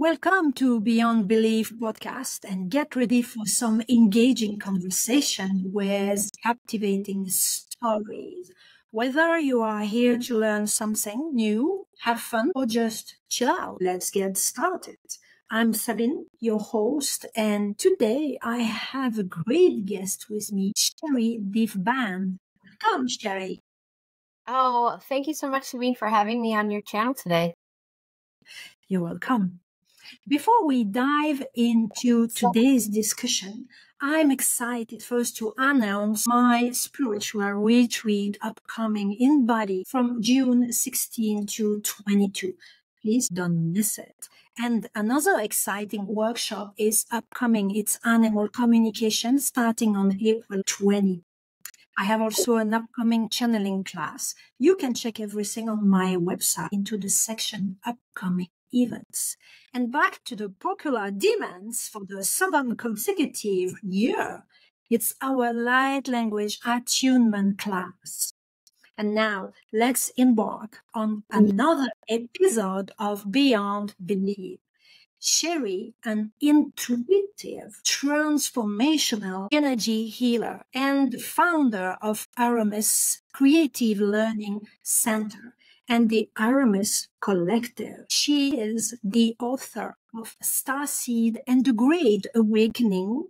Welcome to Beyond Belief podcast and get ready for some engaging conversation with captivating stories. Whether you are here to learn something new, have fun, or just chill out, let's get started. I'm Sabine, your host, and today I have a great guest with me, Sherri Divband. Welcome, Sherri. Oh, thank you so much, Sabine, for having me on your channel today. You're welcome. Before we dive into today's discussion, I'm excited first to announce my spiritual retreat upcoming in Bali from June 16 to 22. Please don't miss it. And another exciting workshop is upcoming. It's animal communication starting on April 20. I have also an upcoming channeling class. You can check everything on my website into the section upcoming events. And back to the popular demands for the second consecutive year. It's our light language attunement class. And now let's embark on another episode of Beyond Belief. Sherri, an intuitive, transformational energy healer and founder of Aramis Creative Learning Center and the Aramis Collective. She is the author of Starseed and the Great Awakening,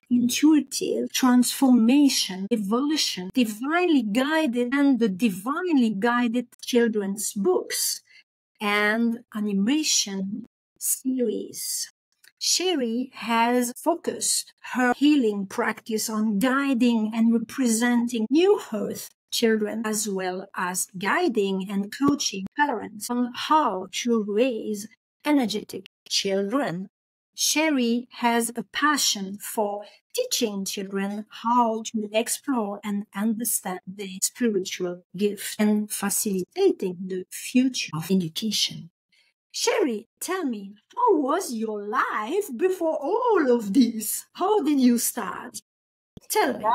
Intuitive Transformation, Evolution, Divinely Guided, and the Divinely Guided Children's Books, and animation series. Sherri has focused her healing practice on guiding and representing New Earth children, as well as guiding and coaching parents on how to raise energetic children. Sherri has a passion for teaching children how to explore and understand their spiritual gifts and facilitating the future of education. Sherri, tell me, how was your life before all of this? How did you start? Tell me.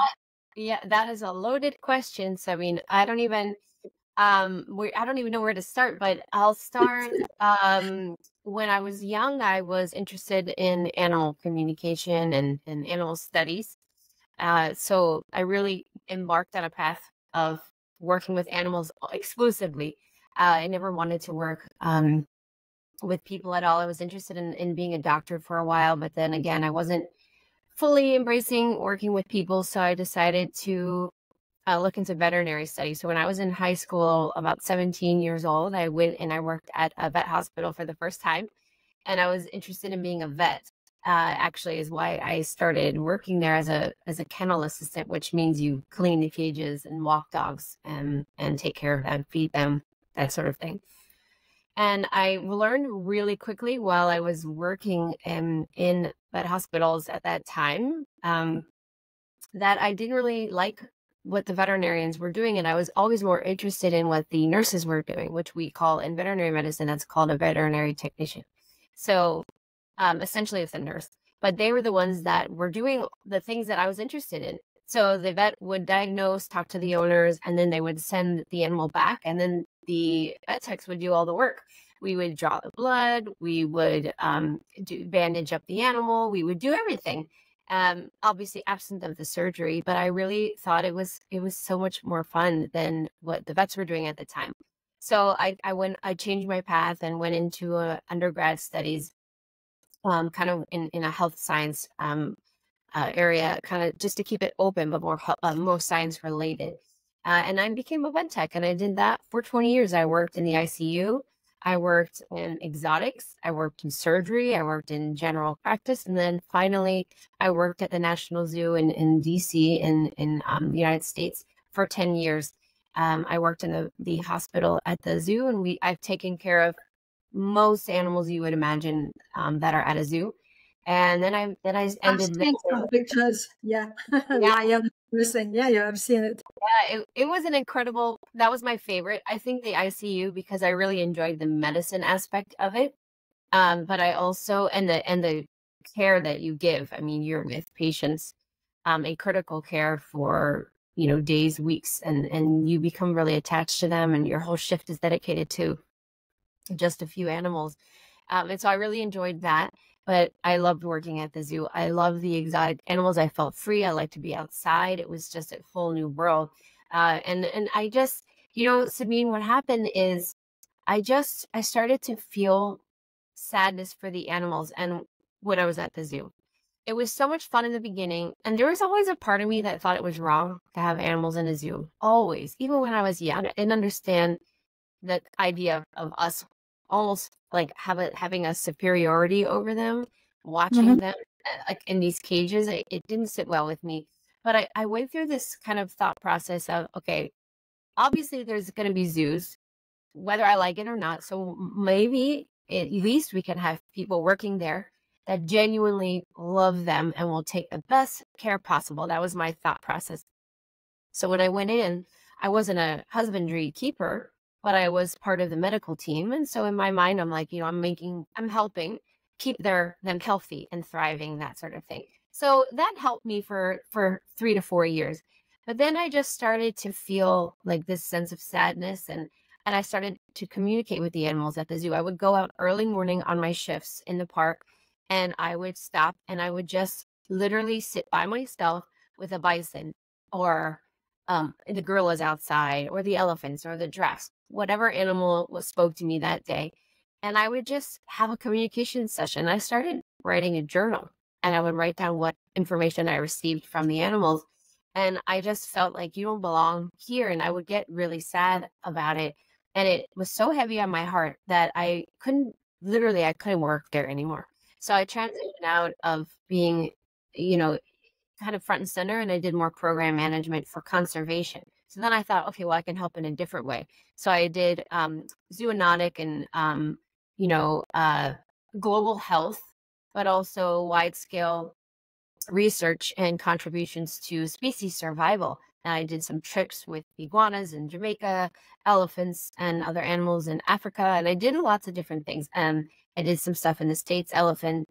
That is a loaded question. So, I mean, I don't even know where to start, but I'll start. When I was young, I was interested in animal communication and animal studies. So I really embarked on a path of working with animals exclusively. I never wanted to work with people at all. I was interested in being a doctor for a while, but then again, I wasn't fully embracing working with people. So I decided to look into veterinary studies. So when I was in high school, about 17 years old, I went and I worked at a vet hospital for the first time. And I was interested in being a vet. Actually is why I started working there as a kennel assistant, which means you clean the cages and walk dogs and take care of them, feed them, that sort of thing. And I learned really quickly while I was working in vet hospitals at that time that I didn't really like what the veterinarians were doing. And I was always more interested in what the nurses were doing, which we call in veterinary medicine, that's called a veterinary technician. So essentially it's a nurse, but they were the ones that were doing the things that I was interested in. So the vet would diagnose, talk to the owners, and then they would send the animal back. And then the vet techs would do all the work. We would draw the blood. We would bandage up the animal. We would do everything. Obviously absent of the surgery, but I really thought it was so much more fun than what the vets were doing at the time. So I changed my path and went into undergrad studies, kind of in a health science area, kind of just to keep it open, but more science related. And I became a vet tech, and I did that for 20 years. I worked in the ICU. I worked in exotics. I worked in surgery. I worked in general practice. And then finally, I worked at the National Zoo in DC in the United States for 10 years. I worked in the hospital at the zoo, and I've taken care of most animals you would imagine that are at a zoo. And then I ended some pictures. Yeah. I am listening. Yeah, I've seen it. Yeah, it was an incredible, that was my favorite. I think the ICU, because I really enjoyed the medicine aspect of it. But I also, and the care that you give. I mean, you're with patients in critical care for, days, weeks, and you become really attached to them, and your whole shift is dedicated to just a few animals. And so I really enjoyed that. But I loved working at the zoo. I love the exotic animals. I felt free. I like to be outside. It was just a whole new world. And I just, Sabine, what happened is I started to feel sadness for the animals and when I was at the zoo. It was so much fun in the beginning, and there was always a part of me that thought it was wrong to have animals in a zoo. Always. Even when I was young, I didn't understand the idea of us almost like having a superiority over them, watching them like in these cages. It didn't sit well with me. But I went through this kind of thought process of, okay, obviously there's going to be zoos, whether I like it or not. So maybe at least we can have people working there that genuinely love them and will take the best care possible. That was my thought process. So when I went in, I wasn't a husbandry keeper, but I was part of the medical team. And so in my mind, I'm like, I'm helping keep them healthy and thriving, that sort of thing. So that helped me for 3 to 4 years. But then I just started to feel like this sense of sadness, and I started to communicate with the animals at the zoo. I would go out early morning on my shifts in the park, and I would stop and I would just literally sit by myself with a bison, or the gorillas outside, or the elephants, or the giraffes, whatever animal spoke to me that day. And I would just have a communication session. I started writing a journal, and I would write down what information I received from the animals. And I just felt like, you don't belong here. And I would get really sad about it. And it was so heavy on my heart that I couldn't work there anymore. So I transitioned out of being, kind of front and center, and I did more program management for conservation. So then I thought, okay, well, I can help in a different way. So I did zoonotic and global health, but also wide scale research and contributions to species survival. And I did some trips with iguanas in Jamaica, elephants, and other animals in Africa. And I did lots of different things. I did some stuff in the States, elephant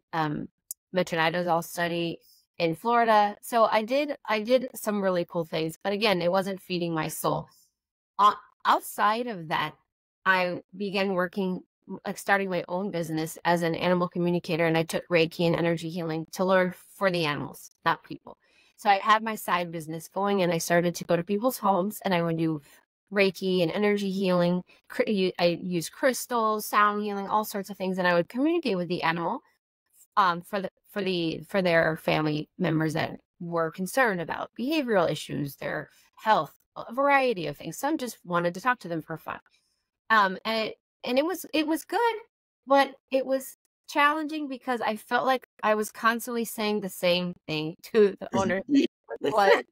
metronidazole study in Florida. So I did some really cool things. But again, it wasn't feeding my soul. Outside of that, I began working, like starting my own business as an animal communicator, and I took Reiki and energy healing to learn for the animals, not people. So I had my side business going, and I started to go to people's homes, and I would do Reiki and energy healing. I use crystals, sound healing, all sorts of things, and I would communicate with the animal for their family members that were concerned about behavioral issues, their health, a variety of things. Some just wanted to talk to them for fun. And it was good, but it was challenging because I felt like I was constantly saying the same thing to the owner. But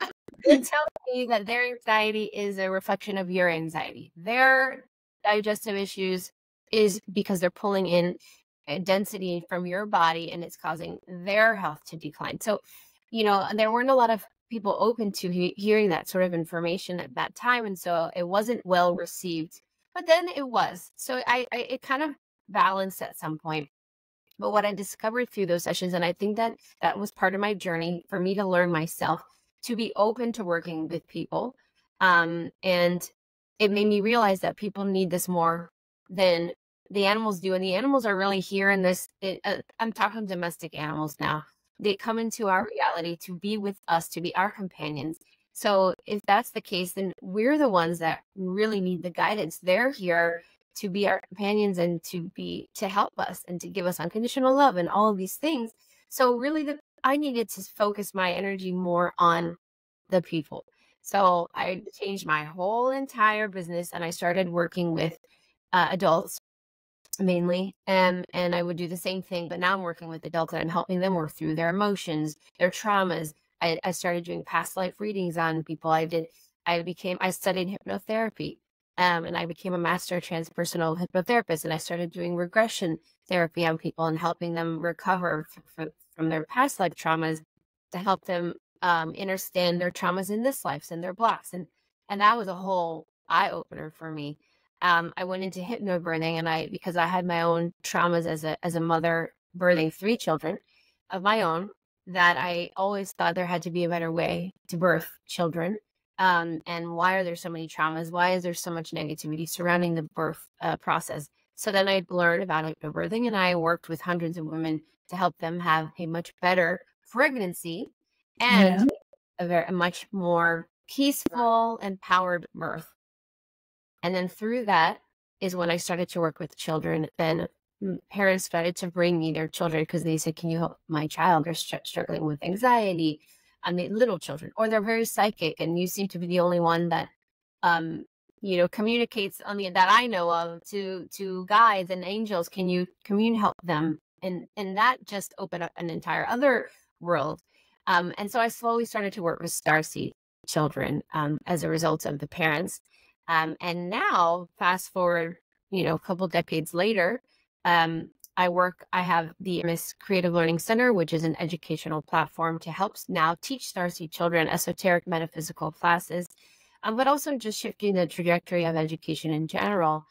they tell me that their anxiety is a reflection of your anxiety. Their digestive issues is because they're pulling in density from your body, and it's causing their health to decline. So, there weren't a lot of people open to hearing that sort of information at that time. And so it wasn't well received. But then it was. So it kind of balanced at some point. But what I discovered through those sessions, and I think that was part of my journey for me to learn myself, to be open to working with people. And it made me realize that people need this more than the animals do. And the animals are really here in this. I'm talking domestic animals now. They come into our reality to be with us, to be our companions. So if that's the case, then we're the ones that really need the guidance. They're here to be our companions and to help us and to give us unconditional love and all of these things. So really I needed to focus my energy more on the people. So I changed my whole entire business, and I started working with adults mainly, and I would do the same thing, but now I'm working with adults and I'm helping them work through their emotions, their traumas. I started doing past life readings on people. I studied hypnotherapy, and I became a master transpersonal hypnotherapist, and I started doing regression therapy on people and helping them recover from their past life traumas to help them understand their traumas in this life and their blocks. And that was a whole eye opener for me. I went into hypnobirthing, and because I had my own traumas as a mother birthing 3 children of my own, that I always thought there had to be a better way to birth children. And why are there so many traumas? Why is there so much negativity surrounding the birth process? So then I learned about hypnobirthing, and I worked with hundreds of women to help them have a much better pregnancy and Yeah. a much more peaceful, empowered birth. And then through that is when I started to work with children. Then parents started to bring me their children because they said, "Can you help my child? They're struggling with anxiety." I mean, little children, or they're very psychic, and you seem to be the only one that, um, communicates on the that I know of to guides and angels. Can you help them? And that just opened up an entire other world. And so I slowly started to work with starseed children as a result of the parents. And now, fast forward, a couple decades later, I have the Aramis Creative Learning Center, which is an educational platform to help now teach Starseed children esoteric metaphysical classes, but also just shifting the trajectory of education in general,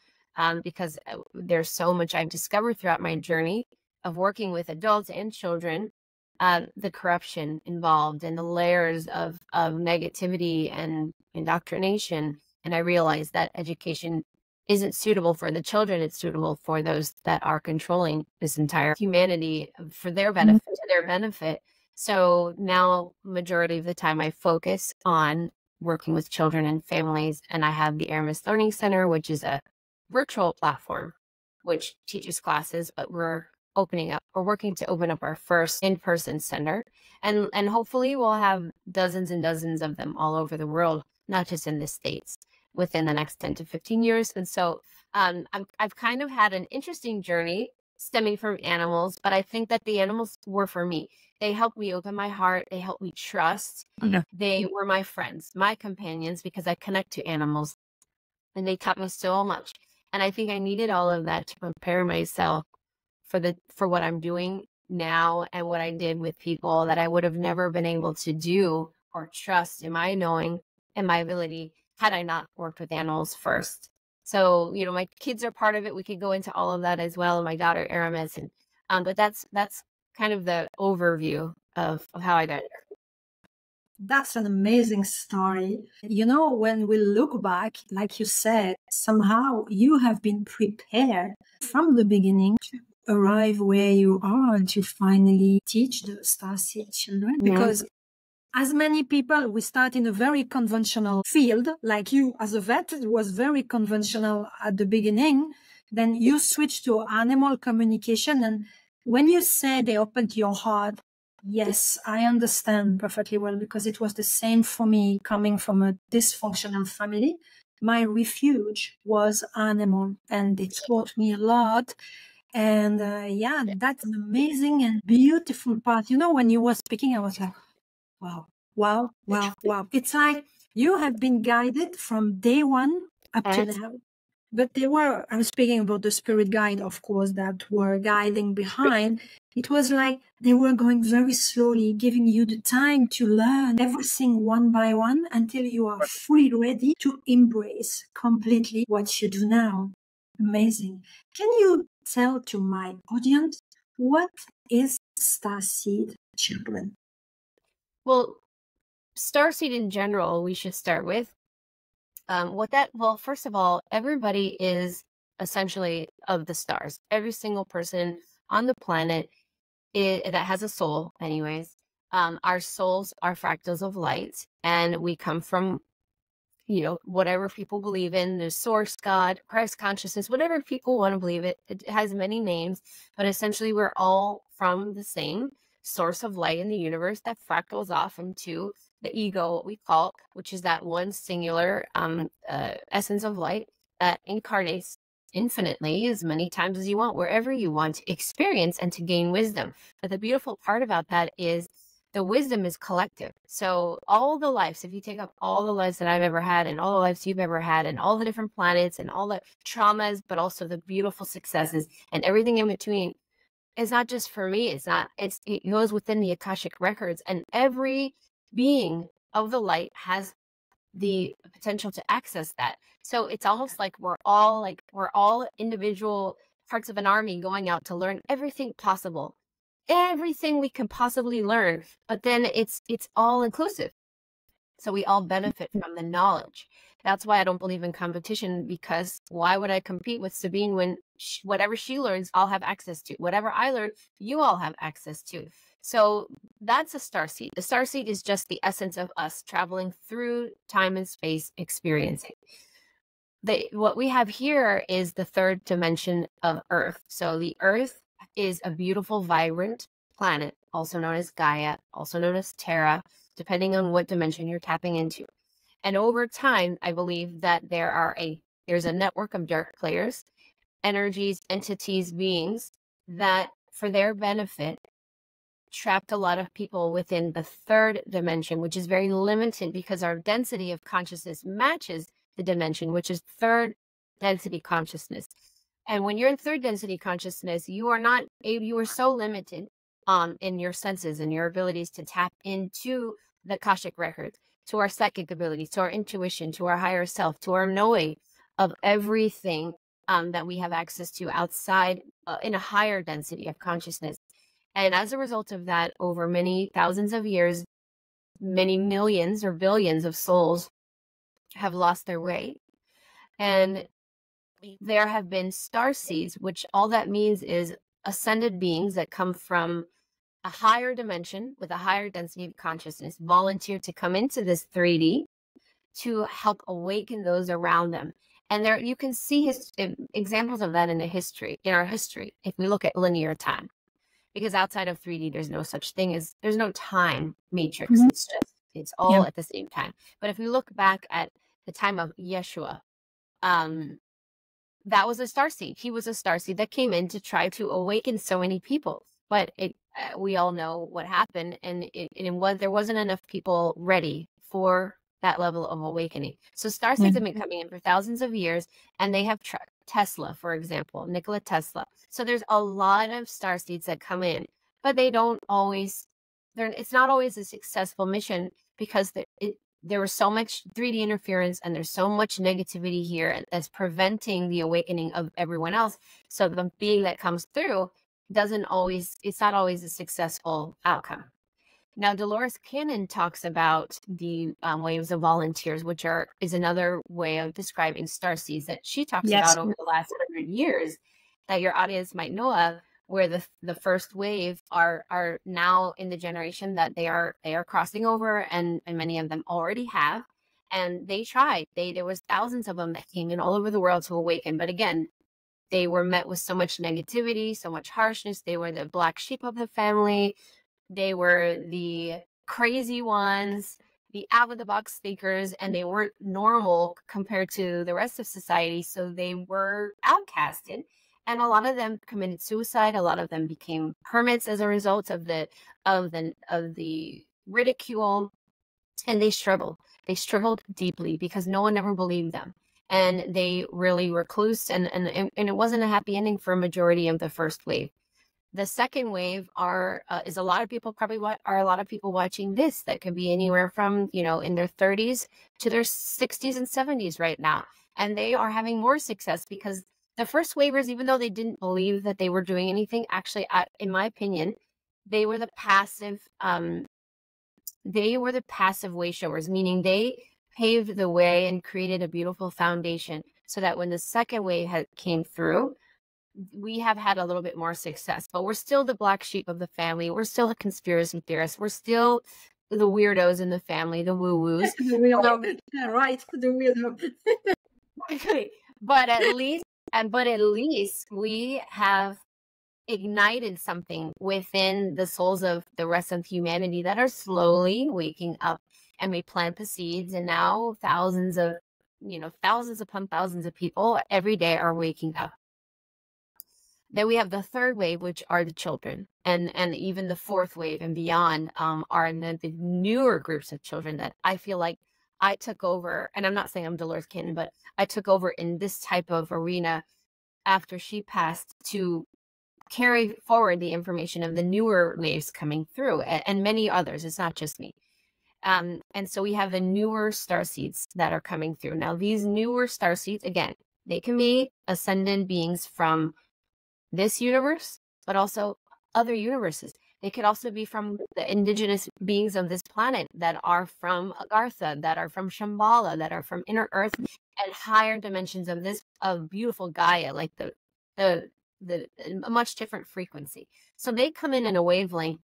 because there's so much I've discovered throughout my journey of working with adults and children, the corruption involved and the layers of negativity and indoctrination. And I realized that education isn't suitable for the children, it's suitable for those that are controlling this entire humanity for their benefit, to their benefit. So now, majority of the time, I focus on working with children and families, and I have the Aramis Learning Center, which is a virtual platform which teaches classes, but we're working to open up our first in-person center, and hopefully we'll have dozens and dozens of them all over the world, not just in the States, within the next 10 to 15 years. And so I've kind of had an interesting journey stemming from animals, but I think that the animals were for me. They helped me open my heart. They helped me trust. Yeah. They were my friends, my companions, because I connect to animals, and they taught me so much. And I think I needed all of that to prepare myself for what I'm doing now and what I did with people that I would have never been able to do or trust in my knowing and my ability had I not worked with animals first. So, my kids are part of it. We could go into all of that as well. My daughter Aramis, and but that's kind of the overview of how I got there. That's an amazing story. When we look back, like you said, somehow you have been prepared from the beginning to arrive where you are and to finally teach the Starseed children. Because as many people, we start in a very conventional field, like you as a vet, it was very conventional at the beginning. Then you switch to animal communication. And when you say they opened your heart, yes, I understand perfectly well, because it was the same for me coming from a dysfunctional family. My refuge was animal, and it taught me a lot. And that's an amazing and beautiful part. When you were speaking, I was like, wow, wow, wow, wow. It's like you have been guided from day one up to now. But I was speaking about the spirit guide, of course, that were guiding behind. It was like they were going very slowly, giving you the time to learn everything one by one until you are fully ready to embrace completely what you do now. Amazing. Can you tell to my audience, what is Starseed children? Well, Starseed in general, we should start with. First of all, everybody is essentially of the stars. Every single person on the planet that has a soul, anyways. Our souls are fractals of light, and we come from, whatever people believe in, the source, God, Christ consciousness, whatever people want to believe it. It has many names, but essentially we're all from the same source of light in the universe that fractals off into the ego, what we call, which is that one singular essence of light that incarnates infinitely as many times as you want, wherever you want to experience and to gain wisdom. But the beautiful part about that is the wisdom is collective. So all the lives, if you take up all the lives that I've ever had and all the lives you've ever had and all the different planets and all the traumas, but also the beautiful successes and everything in between, is not just for me. It goes within the Akashic records, and every being of the light has the potential to access that. So it's almost like we're all individual parts of an army going out to learn everything possible, everything we can possibly learn, but then it's all inclusive. So we all benefit from the knowledge. That's why I don't believe in competition, because why would I compete with Sabine when whatever she learns, I'll have access to. Whatever I learn, you all have access to. So that's a starseed. The starseed is just the essence of us traveling through time and space, experiencing. What we have here is the third dimension of Earth. So the Earth is a beautiful, vibrant planet, also known as Gaia, also known as Terra, depending on what dimension you're tapping into. And over time, I believe that there's a network of dark players, energies, entities, beings that, for their benefit, trapped a lot of people within the third dimension, which is very limited because our density of consciousness matches the dimension, which is third density consciousness. And when you're in third density consciousness, you are so limited in your senses and your abilities to tap into the Akashic records, to our psychic abilities, to our intuition, to our higher self, to our knowing of everything that we have access to outside in a higher density of consciousness. And as a result of that, over many thousands of years, many millions or billions of souls have lost their way. And there have been starseeds, which all that means is ascended beings that come from a higher dimension with a higher density of consciousness, volunteer to come into this 3D to help awaken those around them. And there you can see examples of that in our history, if we look at linear time. Because outside of 3D, there's no such thing as, there's no time matrix. It's all at the same time. But if we look back at the time of Yeshua, that was a starseed. He was a starseed that came in to try to awaken so many people. But we all know what happened, and there wasn't enough people ready for that level of awakening. So starseeds have been coming in for thousands of years, and they have Tesla, for example, Nikola Tesla. So there's a lot of starseeds that come in, but it's not always a successful mission because there was so much 3D interference and there's so much negativity here that's preventing the awakening of everyone else. So the being that comes through it's not always a successful outcome. Now, Dolores Cannon talks about the waves of volunteers, which is another way of describing starseeds that she talks about over the last 100 years that your audience might know of, where the first wave are now in the generation that they are crossing over, and many of them already have. And they tried. There was thousands of them that came in all over the world to awaken. But again, they were met with so much negativity, so much harshness. They were the black sheep of the family. They were the crazy ones, the out-of-the-box thinkers, and they weren't normal compared to the rest of society, so they were outcasted. And a lot of them committed suicide. A lot of them became hermits as a result of the ridicule, and they struggled. They struggled deeply because no one ever believed them, and they really recluse, and it wasn't a happy ending for a majority of the first wave. The second wave is a lot of people watching this that could be anywhere from, in their 30s to their 60s and 70s right now. And they are having more success because the first wavers, even though they didn't believe that they were doing anything, actually, in my opinion, they were the passive wayshowers, meaning they paved the way and created a beautiful foundation so that when the second wave came through, we have had a little bit more success. But we're still the black sheep of the family. We're still a conspiracy theorists. We're still the weirdos in the family, the woo-woos. The weirdo. Right, the weirdo. But at least we have ignited something within the souls of the rest of humanity that are slowly waking up, and we plant the seeds, and now thousands upon thousands of people every day are waking up. Then we have the third wave, which are the children, and even the fourth wave and beyond are the newer groups of children that I feel like I took over. And I'm not saying I'm Dolores Cannon, but I took over in this type of arena after she passed to carry forward the information of the newer waves coming through, and many others. It's not just me. And so we have the newer starseeds that are coming through. Now, these newer starseeds, again, they can be ascendant beings from this universe, but also other universes. They could also be from the indigenous beings of this planet that are from Agartha, that are from Shambhala, that are from inner earth and higher dimensions of this, of beautiful Gaia, like the a much different frequency. So they come in a wavelength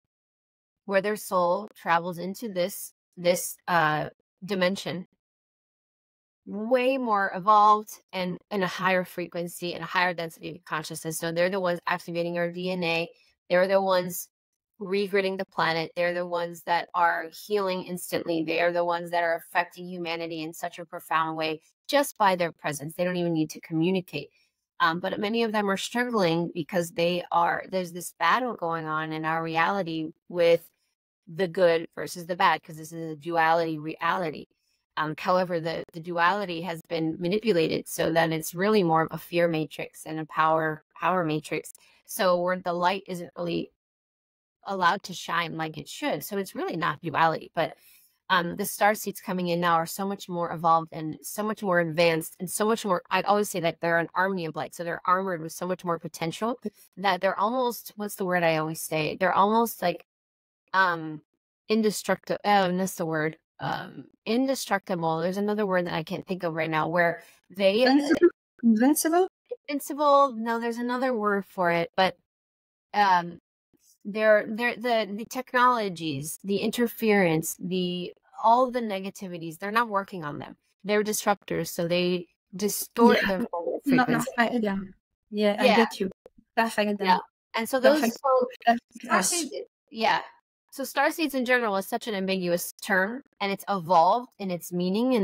where their soul travels into this dimension, way more evolved and in a higher frequency and a higher density of consciousness. So they're the ones activating our DNA. They're the ones regridding the planet. They're the ones that are healing instantly. They are the ones that are affecting humanity in such a profound way just by their presence. They don't even need to communicate. But many of them are struggling because there's this battle going on in our reality with the good versus the bad, because this is a duality reality. However, the duality has been manipulated so that it's really more of a fear matrix and a power matrix. So where the light isn't really allowed to shine like it should. So it's really not duality. But the starseeds coming in now are so much more evolved and so much more advanced and so much more. I'd always say that they're an army of light. So they're armored with so much more potential that they're almost, what's the word I always say? They're almost like indestructible. That's the word. Indestructible. There's another word that I can't think of right now where they Invincible? invincible. No, there's another word for it, but they're the technologies, the interference, all the negativities, they're not working on them. They're disruptors, so they distort the frequency. Yeah, I get you. Perfect. Yeah. And so those starseeds, yeah. So starseeds in general is such an ambiguous term, and it's evolved in its meaning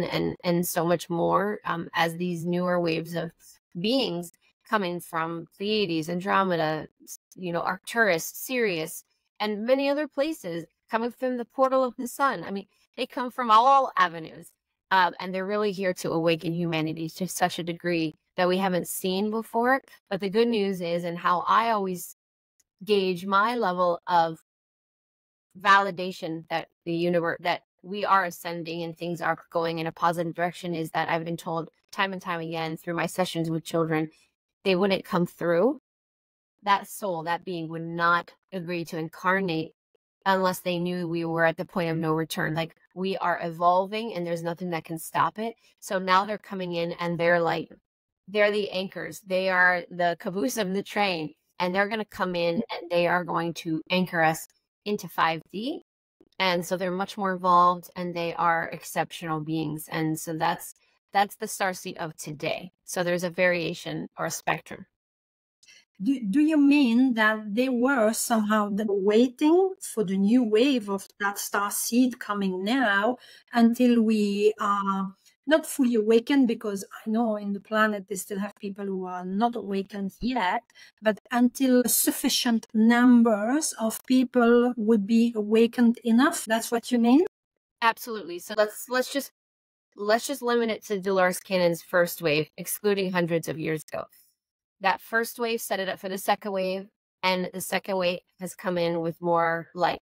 and so much more as these newer waves of beings coming from Pleiades, Andromeda, Arcturus, Sirius, and many other places, coming from the portal of the sun. I mean, they come from all avenues, and they're really here to awaken humanity to such a degree that we haven't seen before. But the good news is, and how I always gauge my level of validation that the universe, that we are ascending and things are going in a positive direction, is that I've been told time and time again through my sessions with children, they wouldn't come through. That soul, that being would not agree to incarnate unless they knew we were at the point of no return. Like, we are evolving and there's nothing that can stop it. So now they're coming in and they're the anchors. They are the caboose of the train, and they're going to come in and they are going to anchor us into 5D. And so they're much more evolved and they are exceptional beings. And so that's the starseed of today. So there's a variation or a spectrum. Do you mean that they were somehow waiting for the new wave of that starseed coming now until we are not fully awakened? Because I know in the planet they still have people who are not awakened yet, but until sufficient numbers of people would be awakened enough. That's what you mean? Absolutely. So let's just limit it to Dolores Cannon's first wave, excluding hundreds of years ago. That first wave set it up for the second wave, and the second wave has come in with more light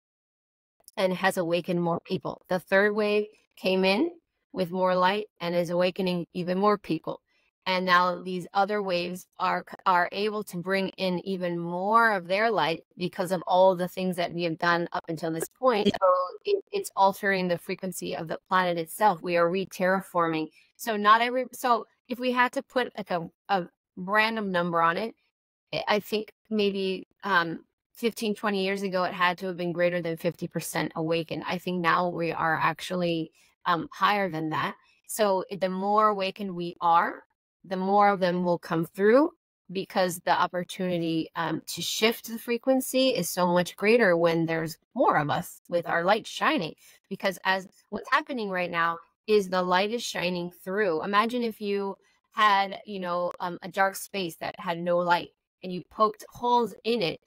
and has awakened more people. The third wave came in with more light and is awakening even more people. And now these other waves are able to bring in even more of their light because of all the things that we have done up until this point. So it's altering the frequency of the planet itself. We are re-terraforming. So if we had to put like a random number on it, I think maybe 15, 20 years ago, it had to have been greater than 50% awakened. I think now we are actually higher than that. So the more awakened we are, the more of them will come through, because the opportunity to shift the frequency is so much greater when there's more of us with our light shining. Because as what's happening right now is the light is shining through. Imagine if you had, a dark space that had no light, and you poked holes in it,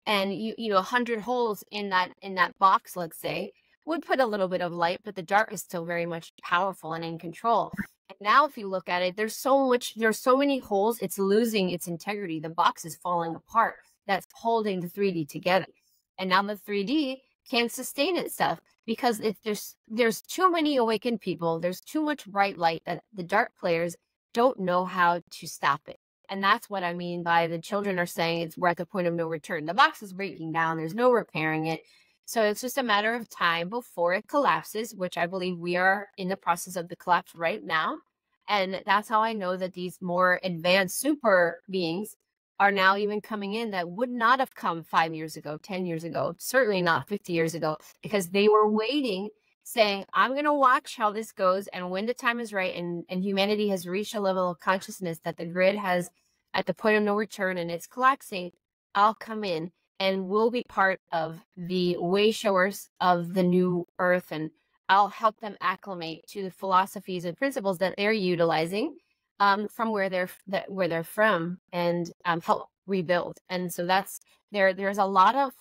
and 100 holes in that box, let's say, would put a little bit of light, but the dark is still very much powerful and in control. And now if you look at it, there's so many holes, it's losing its integrity. The box is falling apart. That's holding the 3D together. And now the 3D can't sustain itself, because if there's too many awakened people, there's too much bright light that the dark players don't know how to stop it. And that's what I mean by the children are saying we're at the point of no return. The box is breaking down. There's no repairing it. So it's just a matter of time before it collapses, which I believe we are in the process of the collapse right now. And that's how I know that these more advanced super beings are now even coming in that would not have come 5 years ago, 10 years ago, certainly not 50 years ago, because they were waiting, saying, I'm going to watch how this goes. And when the time is right and humanity has reached a level of consciousness that the grid has at the point of no return and it's collapsing, I'll come in and we'll be part of the Wayshowers of the new earth. And I'll help them acclimate to the philosophies and principles that they're utilizing from where they're from, and help rebuild. And so that's there's a lot of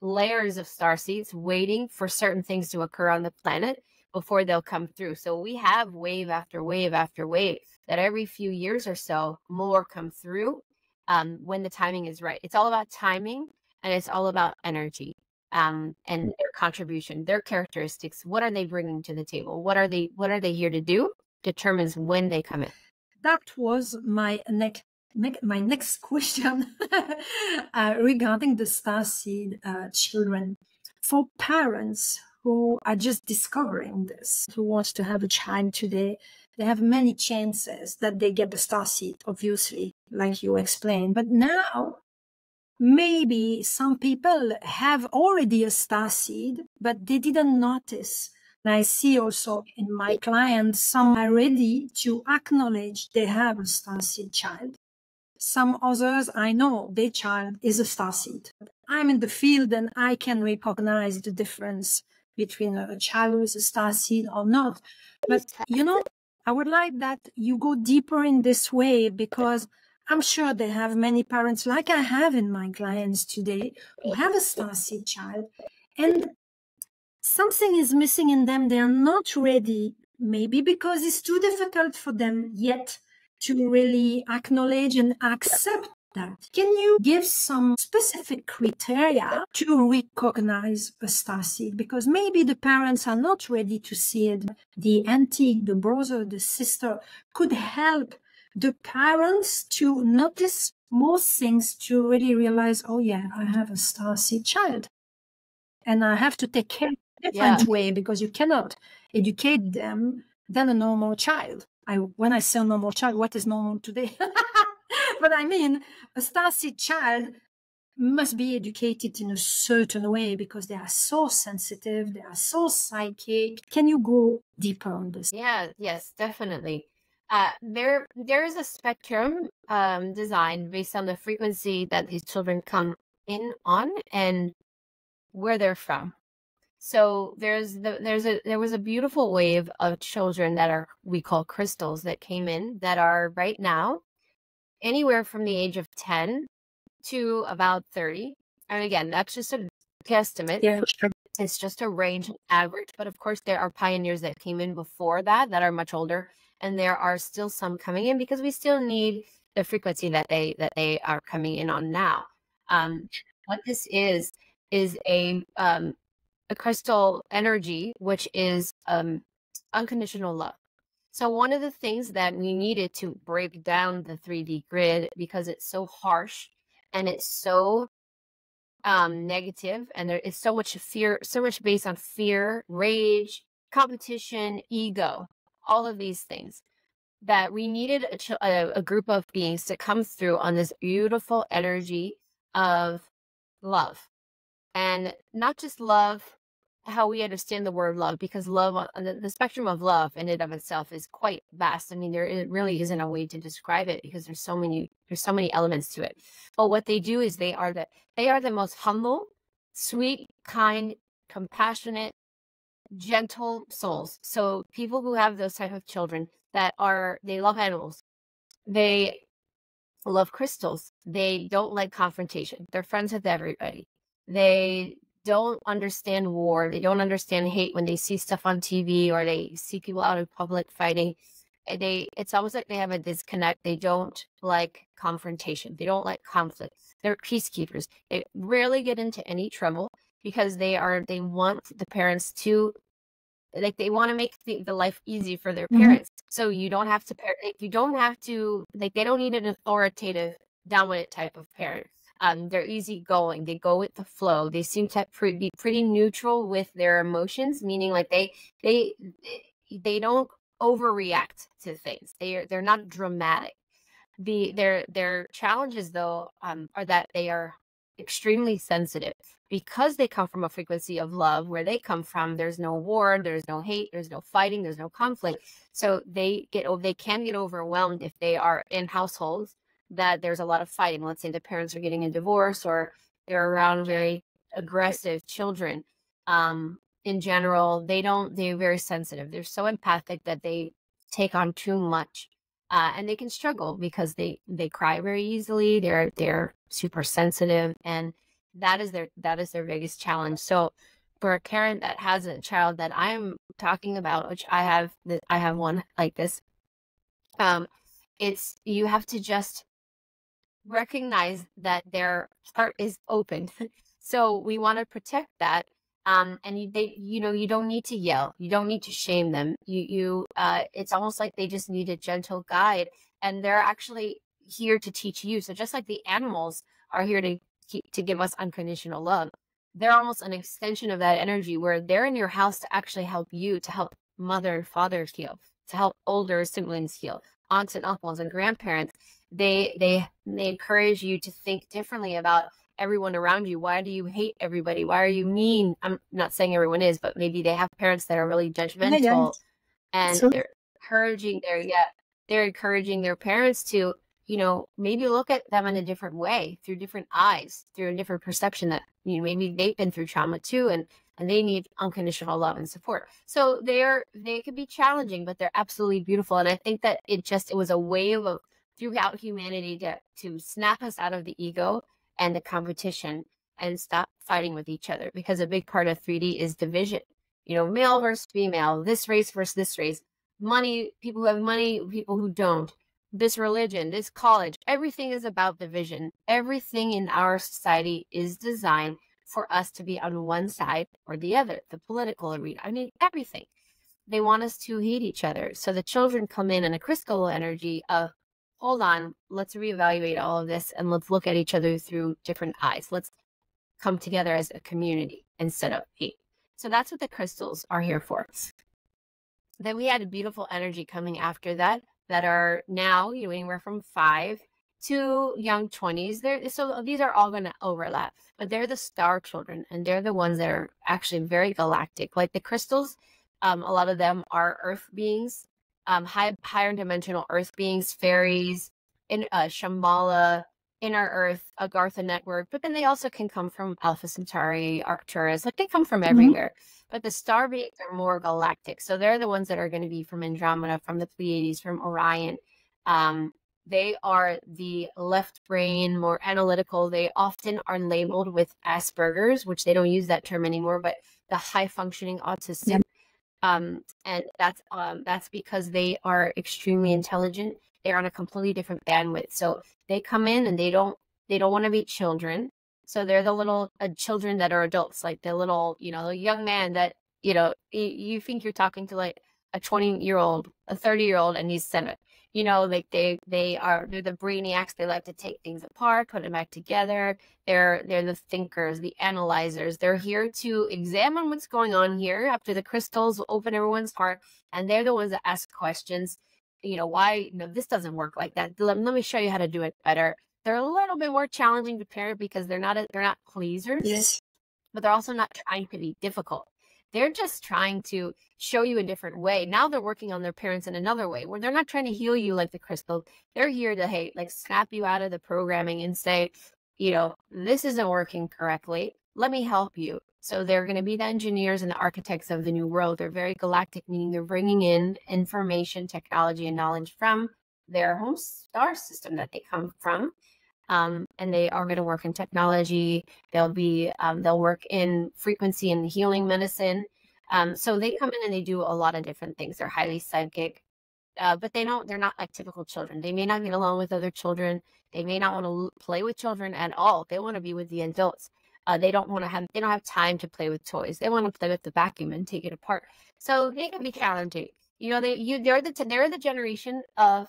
layers of starseeds waiting for certain things to occur on the planet before they'll come through. So we have wave after wave after wave that every few years or so more come through when the timing is right. It's all about timing, and it's all about energy and their contribution, their characteristics. What are they bringing to the table? What are they here to do? Determines when they come in. That was my next question regarding the starseed children. For parents who are just discovering this, who wants to have a child today, they have many chances that they get the starseed, obviously, like you explained. But now, maybe some people have already a starseed, but they didn't notice. And I see also in my clients, some are ready to acknowledge they have a starseed child. Some others, I know their child is a starseed. I'm in the field and I can recognize the difference between a child who is a starseed or not. But, I would like that you go deeper in this way, because I'm sure they have many parents, like I have in my clients today, who have a starseed child, and something is missing in them. They are not ready, maybe because it's too difficult for them yet to really acknowledge and accept that. Can you give some specific criteria to recognize a starseed? Because maybe the parents are not ready to see it. The auntie, the brother, the sister could help the parents to notice more things, to really realize, oh yeah, I have a starseed child. And I have to take care in a different way, because you cannot educate them than a normal child. When I say normal child, what is normal today? But I mean, a starseed child must be educated in a certain way, because they are so sensitive, they are so psychic. Can you go deeper on this? Yeah, yes, definitely. There is a spectrum designed based on the frequency that these children come in on and where they're from. So there was a beautiful wave of children that we call crystals that came in, that are right now anywhere from the age of 10 to about 30. And again, that's just a guesstimate. Yeah, sure. It's just a range average, but of course there are pioneers that came in before that are much older, and there are still some coming in, because we still need the frequency that they are coming in on now. What this is a crystal energy, which is unconditional love. So one of the things that we needed to break down the 3D grid, because it's so harsh and it's so negative, and there is so much fear, so much based on fear, rage, competition, ego, all of these things, that we needed a group of beings to come through on this beautiful energy of love. And not just love how we understand the word love, because love on the spectrum of love in and of itself is quite vast. I mean, it really isn't a way to describe it, because there's so many elements to it. But what they do is they are the most humble, sweet, kind, compassionate, gentle souls. So people who have those type of children they love animals, they love crystals, they don't like confrontation, they're friends with everybody, they don't understand war, they don't understand hate when they see stuff on TV or they see people out in public fighting. It's almost like they have a disconnect. They don't like confrontation, they don't like conflict. They're peacekeepers. They rarely get into any trouble, because they want the parents to like they want to make the life easy for their parents. So you don't have to like they don't need an authoritative dominant type of parent. They're easygoing. They go with the flow. They seem to be pretty neutral with their emotions, meaning like they don't overreact to things. They're not dramatic. Their challenges though are that they are extremely sensitive because they come from a frequency of love. Where they come from, there's no war, there's no hate, there's no fighting, there's no conflict. So they can get overwhelmed if they are in households that there's a lot of fighting. Let's say the parents are getting a divorce or they're around very aggressive children. In general, they're very sensitive. They're so empathic that they take on too much. And they can struggle because they cry very easily. They're super sensitive, and that is their biggest challenge. So for a parent that has a child that I'm talking about, which I have one like this, it's you have to just recognize that their heart is open. So we want to protect that. And you don't need to yell. You don't need to shame them. It's almost like they just need a gentle guide, and they're actually here to teach you. So just like the animals are here to give us unconditional love, they're almost an extension of that energy, where they're in your house to actually help you, to help mother and father heal, to help older siblings heal, aunts and uncles and grandparents. They encourage you to think differently about everyone around you. Why do you hate everybody? Why are you mean? I'm not saying everyone is, but maybe they have parents that are really judgmental, and they're encouraging their parents to, maybe look at them in a different way, through different eyes, through a different perception, that maybe they've been through trauma too, and they need unconditional love and support. So they can be challenging, but they're absolutely beautiful. And I think that it was a wave of throughout humanity to snap us out of the ego and the competition and stop fighting with each other, because a big part of 3D is division. Male versus female, this race versus this race, money, people who have money, people who don't, this religion, this college, everything is about division. Everything in our society is designed for us to be on one side or the other, the political arena. I mean, everything. They want us to hate each other. So the children come in a crystal energy of, hold on, let's reevaluate all of this and let's look at each other through different eyes. Let's come together as a community instead of hate. So that's what the crystals are here for. Then we had a beautiful energy coming after that are now, anywhere from 5 to young 20s. So these are all going to overlap, but they're the star children, and they're the ones that are actually very galactic. Like the crystals, a lot of them are earth beings, higher dimensional earth beings, fairies, in Shambhala, Inner Earth, Agartha network, but then they also can come from Alpha Centauri, Arcturus, like they come from everywhere. But the star beings are more galactic. So they're the ones that are going to be from Andromeda, from the Pleiades, from Orion. They are the left brain, more analytical. They often are labeled with Asperger's, which they don't use that term anymore, but the high functioning autistic. Yep. And that's because they are extremely intelligent. They're on a completely different bandwidth. So they come in and they don't want to be children. So they're the little children that are adults, like the little, the young man that, you think you're talking to like a 20-year-old, a 30-year-old, and he's 7. Like they're the brainiacs. They like to take things apart, put them back together. They're the thinkers, the analyzers. They're here to examine what's going on here after the crystals open everyone's heart, and they're the ones that ask questions. Why this doesn't work like that. Let me show you how to do it better. They're a little bit more challenging to parent because they're not pleasers. Yes, but they're also not trying to be difficult. They're just trying to show you a different way. Now they're working on their parents in another way, where they're not trying to heal you like the crystal. They're here to, snap you out of the programming and say, this isn't working correctly. Let me help you. So they're going to be the engineers and the architects of the new world. They're very galactic, meaning they're bringing in information, technology, and knowledge from their home star system that they come from. And they are going to work in technology. They'll work in frequency and healing medicine. So they come in and they do a lot of different things. They're highly psychic, but they're not like typical children. They may not get along with other children. They may not want to play with children at all. They want to be with the adults. They don't have time to play with toys. They want to play with the vacuum and take it apart. So they can be challenging. You know, they're the generation of,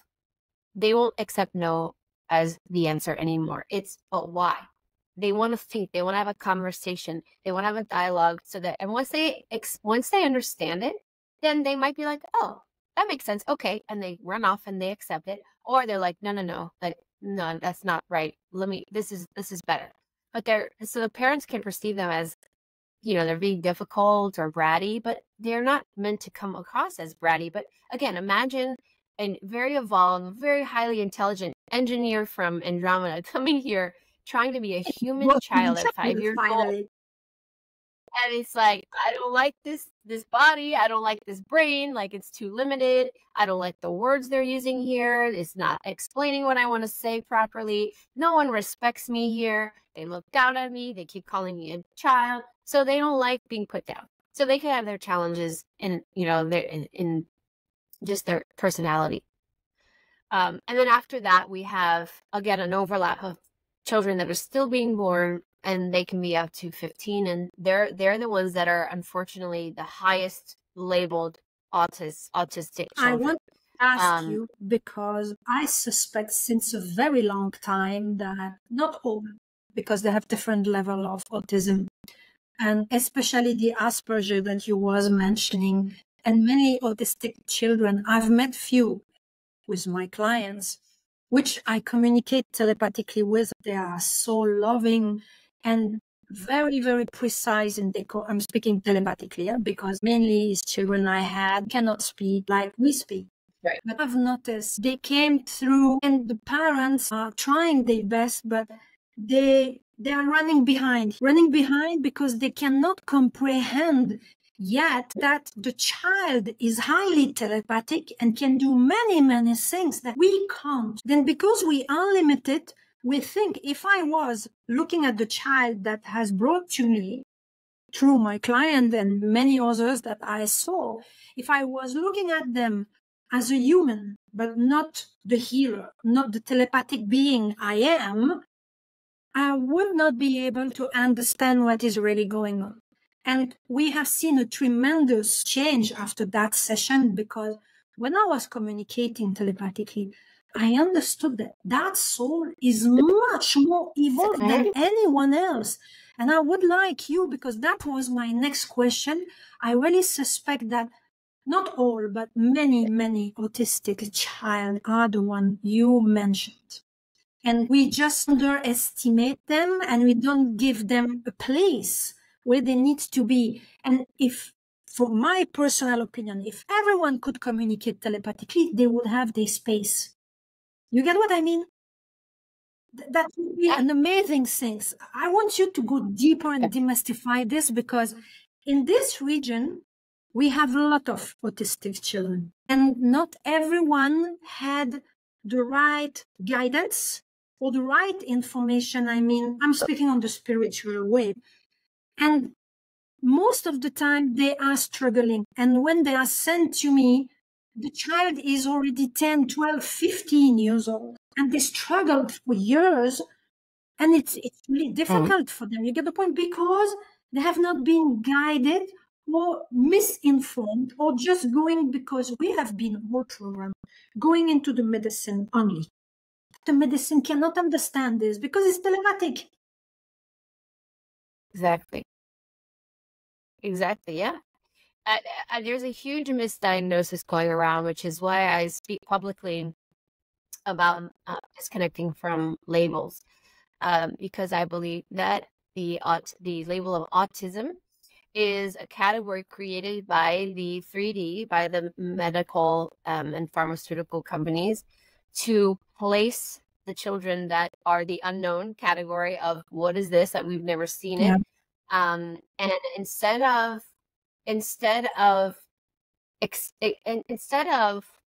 they won't accept no as the answer anymore. It's, but why? They want to think. They want to have a conversation. They want to have a dialogue, so that, and once they understand it, then they might be like, oh, that makes sense. Okay, and they run off and they accept it, or they're like, no, like, no, that's not right. This is better. But so the parents can perceive them as, you know, they're being difficult or bratty, but they're not meant to come across as bratty. But again, imagine a very evolved, very highly intelligent engineer from Andromeda coming here trying to be a human child at 5 years old. Finally. And it's like, I don't like this body. I don't like this brain. Like, it's too limited. I don't like the words they're using here. It's not explaining what I want to say properly. No one respects me here. They look down at me. They keep calling me a child. So they don't like being put down. So they can have their challenges in, you know, in just their personality. And then after that, we have, again, an overlap of children that are still being born, and they can be up to 15, and they're the ones that are unfortunately the highest labeled autistic children. I want to ask you, because I suspect since a very long time that not all, because they have different level of autism, and especially the Asperger that you was mentioning, and many autistic children. I've met few with my clients, which I communicate telepathically with. They are so loving and very, very precise in their I'm speaking telepathically, yeah? Because mainly it's children I had cannot speak like we speak. Right. But I've noticed they came through, and the parents are trying their best, but they are running behind because they cannot comprehend yet that the child is highly telepathic and can do many, many things that we can't. Then because we are limited, we think, if I was looking at the child that has brought to me through my client and many others that I saw, if I was looking at them as a human, but not the healer, not the telepathic being I am, I would not be able to understand what is really going on. And we have seen a tremendous change after that session, because when I was communicating telepathically, I understood that that soul is much more evolved than anyone else. And I would like you, because that was my next question, I really suspect that not all, but many, many autistic child are the one you mentioned. And we just underestimate them, and we don't give them a place where they need to be. And if, for my personal opinion, if everyone could communicate telepathically, they would have their space. You get what I mean? That would be an amazing thing. I want you to go deeper and demystify this, because in this region, we have a lot of autistic children, and not everyone had the right guidance or the right information. I mean, I'm speaking on the spiritual way. And most of the time they are struggling. And when they are sent to me, the child is already 10, 12, 15 years old. And they struggled for years. And it's really difficult for them. You get the point? Because they have not been guided or misinformed, or just going, because we have been all programmed, going into the medicine only. The medicine cannot understand this because it's telepathic. Exactly, yeah. There's a huge misdiagnosis going around, which is why I speak publicly about disconnecting from labels, because I believe that the label of autism is a category created by the 3D, by the medical and pharmaceutical companies, to place the children that are the unknown category of what is this, that we've never seen it. And instead of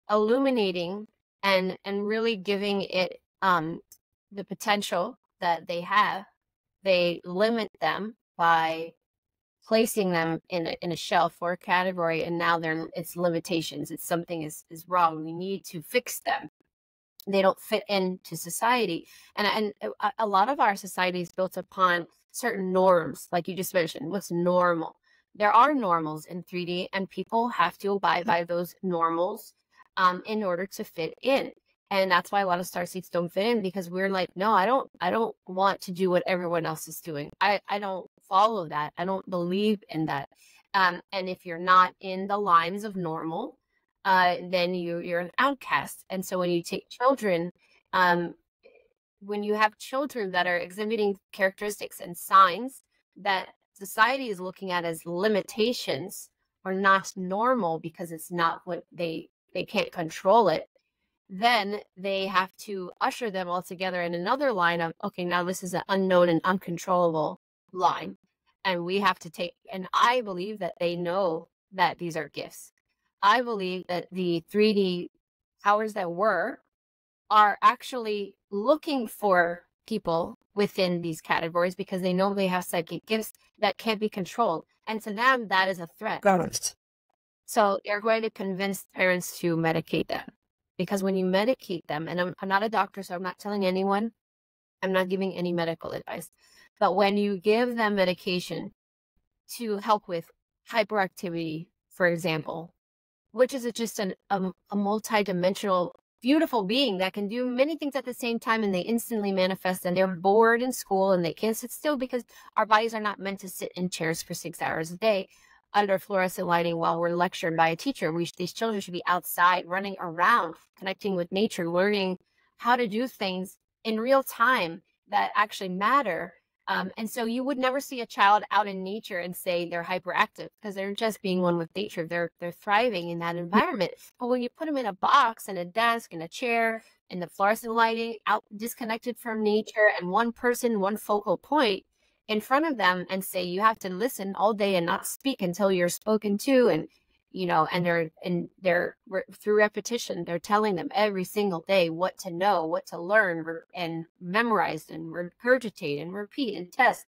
illuminating and really giving it the potential that they have, they limit them by placing them in a shelf or a category, and now it's limitations. It's something is wrong. We need to fix them. They don't fit into society, and a lot of our society is built upon certain norms, like you just mentioned. What's normal? There are normals in 3D, and people have to abide by those normals in order to fit in. And that's why a lot of starseeds don't fit in, because we're like, no, I don't want to do what everyone else is doing. I don't follow that. I don't believe in that. And if you're not in the lines of normal, then you're an outcast. And so when you take children, when you have children that are exhibiting characteristics and signs that society is looking at as limitations or not normal because it's not what they can't control it, then they have to usher them all together in another line of, okay, now this is an unknown and uncontrollable line. And we have to take, and I believe that they know that these are gifts. I believe that the 3D powers that were are actually looking for people within these categories because they know they have psychic gifts that can't be controlled. And to them, that is a threat. Correct. So they're going to convince parents to medicate them. Because when you medicate them, and I'm not a doctor, so I'm not telling anyone, I'm not giving any medical advice, but when you give them medication to help with hyperactivity, for example, which is just a multi-dimensional, beautiful being that can do many things at the same time, and they instantly manifest, and they're bored in school and they can't sit still because our bodies are not meant to sit in chairs for 6 hours a day under fluorescent lighting while we're lectured by a teacher. These children should be outside, running around, connecting with nature, learning how to do things in real time that actually matter. And so you would never see a child out in nature and say they're hyperactive, because they're just being one with nature. They're thriving in that environment. But when you put them in a box and a desk and a chair and the fluorescent lighting, out disconnected from nature, and one person, one focal point in front of them, and say you have to listen all day and not speak until you're spoken to, and and they're through repetition, they're telling them every single day what to know, what to learn, and memorize and regurgitate and repeat and test.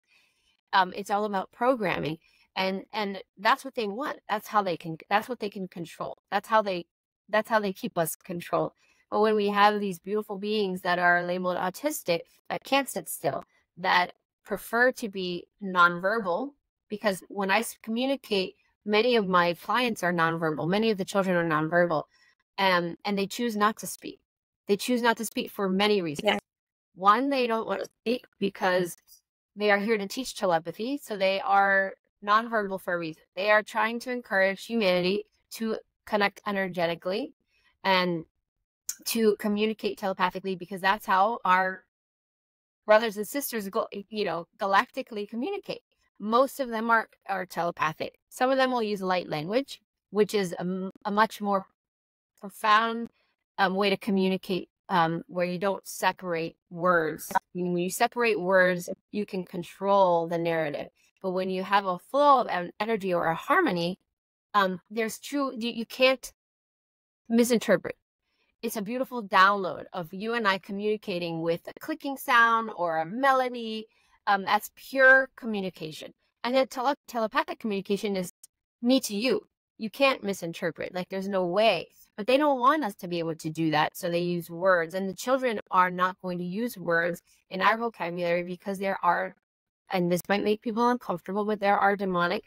It's all about programming, and that's what they want. That's what they can control. That's how they keep us controlled. But when we have these beautiful beings that are labeled autistic, that can't sit still, that prefer to be nonverbal, because when I communicate, many of my clients are nonverbal. Many of the children are nonverbal, and they choose not to speak. They choose not to speak for many reasons. Yeah. One, they don't want to speak because they are here to teach telepathy, so they are nonverbal for a reason. They are trying to encourage humanity to connect energetically and to communicate telepathically, because that's how our brothers and sisters galactically communicate. Most of them are telepathic. Some of them will use light language, which is a much more profound way to communicate, where you don't separate words. When you separate words, you can control the narrative. But when you have a flow of energy or a harmony, you can't misinterpret. It's a beautiful download of you and I communicating with a clicking sound or a melody. That's pure communication. And then telepathic communication is me to you. You can't misinterpret. Like, there's no way. But they don't want us to be able to do that, so they use words. And the children are not going to use words in our vocabulary because there are, and this might make people uncomfortable, but there are demonic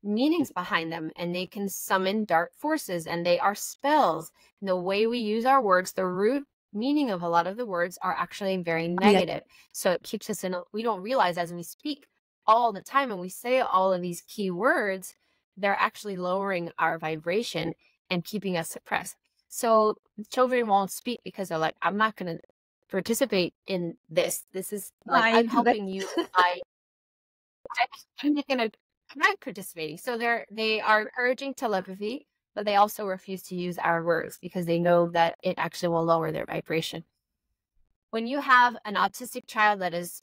meanings behind them, and they can summon dark forces, and they are spells. And the way we use our words, the root meaning of a lot of the words are actually very negative. Yeah. So it keeps us we don't realize, as we speak all the time and we say all of these key words, they're actually lowering our vibration and keeping us suppressed. So children won't speak because they're like, I'm not going to participate in this. This is like, I'm helping you. I'm not participating. So they are encouraging telepathy, but they also refuse to use our words because they know that it actually will lower their vibration. When you have an autistic child that is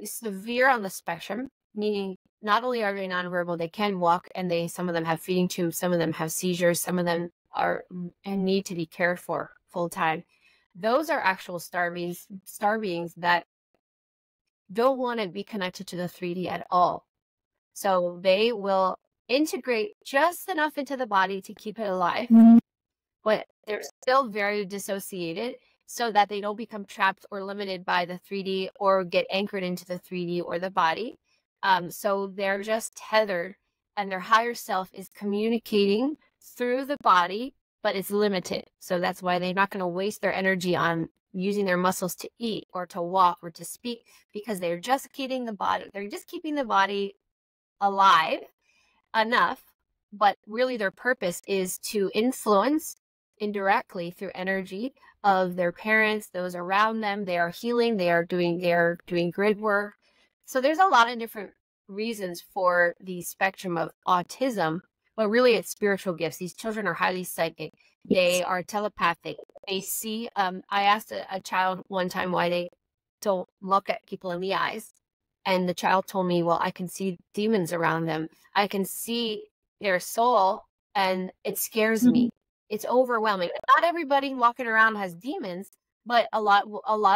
severe on the spectrum, meaning not only are they nonverbal, they can walk, and some of them have feeding tubes, some of them have seizures, some of them are and need to be cared for full time. Those are actual star beings that don't want to be connected to the 3D at all. So they will integrate just enough into the body to keep it alive, but they're still very dissociated. so that they don't become trapped or limited by the 3D or get anchored into the 3D or the body. So they're just tethered, and their higher self is communicating through the body, but it's limited. So that's why they're not going to waste their energy on using their muscles to eat or to walk or to speak, because they're just keeping the body. They're just keeping the body alive enough, but really their purpose is to influence indirectly through energy of their parents, those around them. They are healing, they are doing grid work. So there's a lot of different reasons for the spectrum of autism, but really it's spiritual gifts. These children are highly psychic. They are telepathic. They see, I asked a child one time why they don't look at people in the eyes. And the child told me, well, I can see demons around them. I can see their soul, and it scares me. It's overwhelming. Not everybody walking around has demons, but a lot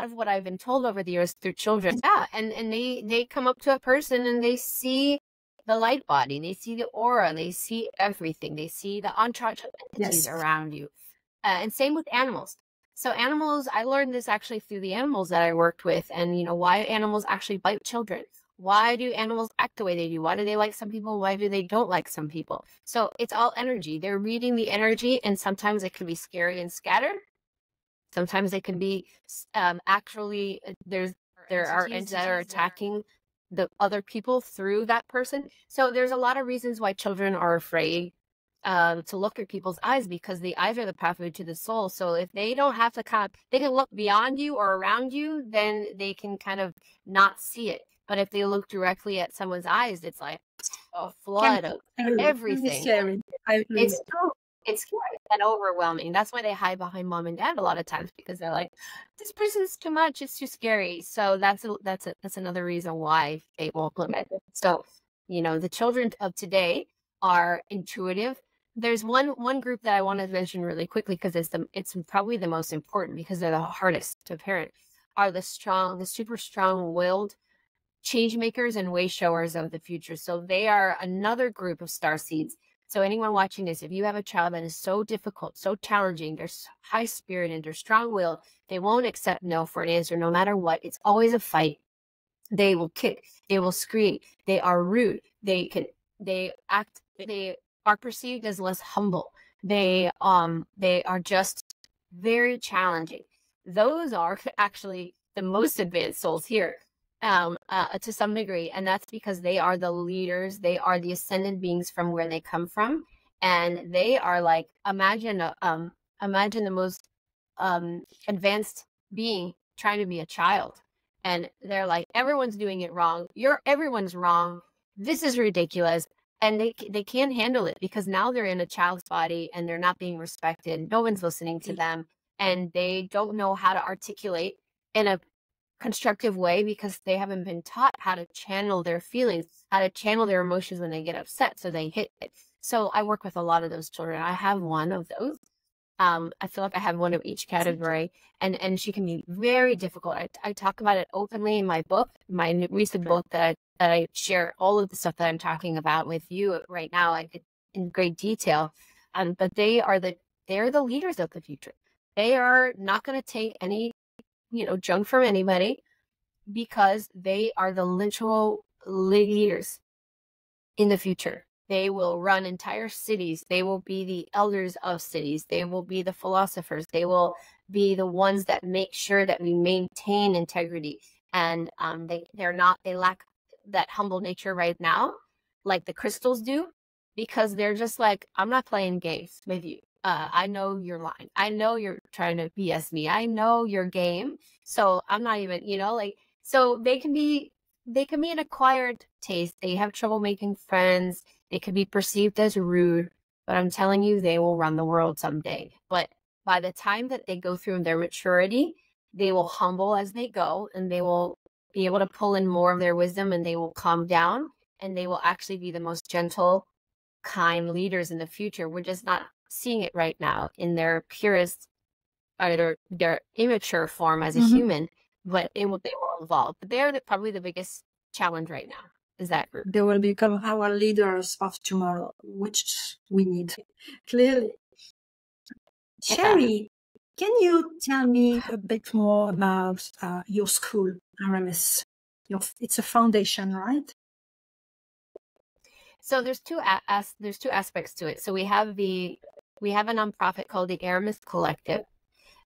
of what I've been told over the years through children, yeah, and they come up to a person and they see the light body, they see the aura, they see everything, they see the entourage entities around you, and same with animals. So animals, I learned this actually through the animals that I worked with, and why animals actually bite children. Why do animals act the way they do? Why do they like some people? Why do they don't like some people? So it's all energy. They're reading the energy, and sometimes it can be scary and scattered. Sometimes they can be actually there are entities that are attacking the other people through that person. So there's a lot of reasons why children are afraid to look at people's eyes, because the eyes are the pathway to the soul. So if they don't have to they can look beyond you or around you, then they can kind of not see it. But if they look directly at someone's eyes, it's like a flood of everything. It's scary and overwhelming. That's why they hide behind mom and dad a lot of times, because they're like, this person's too much. It's too scary. So that's another reason why they won't limit. So, the children of today are intuitive. There's one group that I want to mention really quickly, because it's probably the most important, because they're the hardest to parent, are the super strong-willed changemakers and wayshowers of the future. So they are another group of starseeds. So anyone watching this, if you have a child that is so difficult, so challenging, they're high spirited, they're strong-willed, they won't accept no for an answer no matter what. It's always a fight. They will kick, they will scream, they are rude, they are perceived as less humble. They are just very challenging. Those are actually the most advanced souls here, to some degree, and that's because they are the leaders. They are the ascended beings from where they come from, and they are like, imagine the most advanced being trying to be a child, and they're like, everyone's doing it wrong. Everyone's wrong. This is ridiculous. And they can't handle it, because now they're in a child's body and they're not being respected. No one's listening to them, and they don't know how to articulate in a constructive way, because they haven't been taught how to channel their feelings, how to channel their emotions when they get upset. So they hit it. So I work with a lot of those children. I have one of those. I feel like I have one of each category, and she can be very difficult. I talk about it openly in my book, my recent book that I share all of the stuff that I'm talking about with you right now, like in great detail. But they're the leaders of the future. They are not going to take any, junk from anybody, because they are the literal leaders in the future. They will run entire cities. They will be the elders of cities. They will be the philosophers. They will be the ones that make sure that we maintain integrity. And they lack that humble nature right now, like the crystals do, because they're just like, I'm not playing games with you. I know you're lying. I know you're trying to BS me. I know your game. So I'm not even, so they can be an acquired taste. They have trouble making friends. They could be perceived as rude, but I'm telling you, they will run the world someday. But by the time that they go through their maturity, they will humble as they go, and they will be able to pull in more of their wisdom, and they will calm down, and they will actually be the most gentle, kind leaders in the future. We're just not seeing it right now in their purest, or their immature form as a human, but they will evolve. But they're probably the biggest challenge right now, is that group. They will become our leaders of tomorrow, which we need, clearly. Sherri, Can you tell me a bit more about your school, Aramis? It's a foundation, right? So there's two aspects to it. So we have a nonprofit called the Aramis Collective,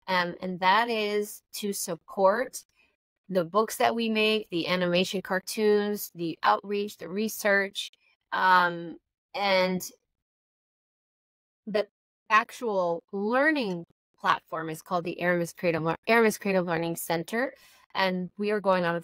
and that is to support the books that we make, the animation cartoons, the outreach, the research, and the actual learning platform is called the Aramis Creative Learning Center, and we are going on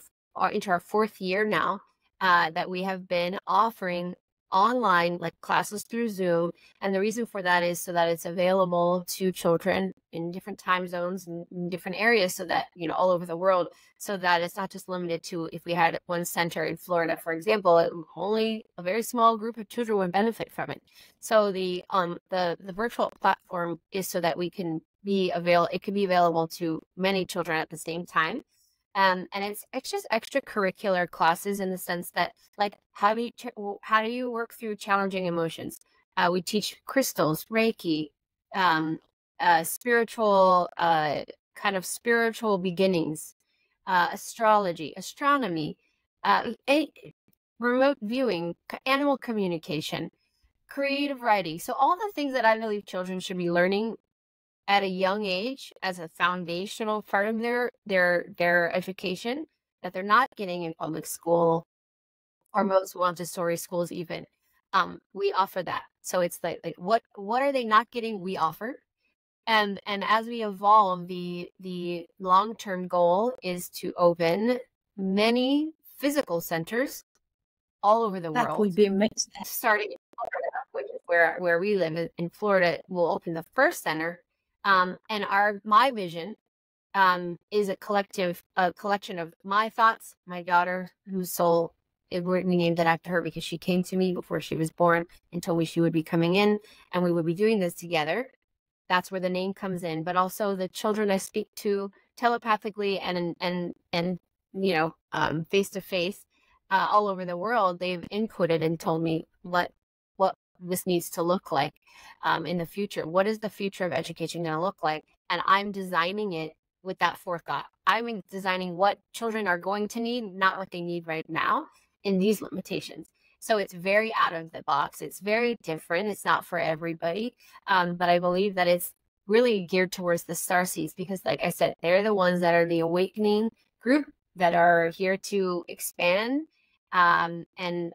into our 4th year now that we have been offering online like classes through Zoom. And the reason for that is so that it's available to children in different time zones and in different areas, so that, you know, all over the world, so that it's not just limited to, if we had one center in Florida, for example, only a very small group of children would benefit from it. So the virtual platform is so that we can it can be available to many children at the same time. And it's just extracurricular classes, in the sense that, like, how do you work through challenging emotions? We teach crystals, Reiki, spiritual kind of spiritual beginnings, astrology, astronomy, remote viewing, animal communication, creative writing. So all the things that I believe children should be learning at a young age as a foundational part of their education, that they're not getting in public school or most Montessori schools even. We offer that. So it's like what are they not getting? We offer. And as we evolve, the long-term goal is to open many physical centers all over the world. That would be amazing. Starting in Florida, which is where we live in Florida, we'll open the first center. And my vision is a collection of my thoughts, my daughter, whose soul, we named it after her because she came to me before she was born and told me she would be coming in, and we would be doing this together. That's where the name comes in. But also the children I speak to telepathically and you know, face to face, all over the world, they've inputted and told me what this needs to look like in the future. What is the future of education going to look like? And I'm designing it with that forethought. I'm designing what children are going to need, not what they need right now in these limitations. So it's very out of the box. It's very different. It's not for everybody. But I believe that it's really geared towards the Starseeds, because, like I said, they're the ones that are the awakening group that are here to expand and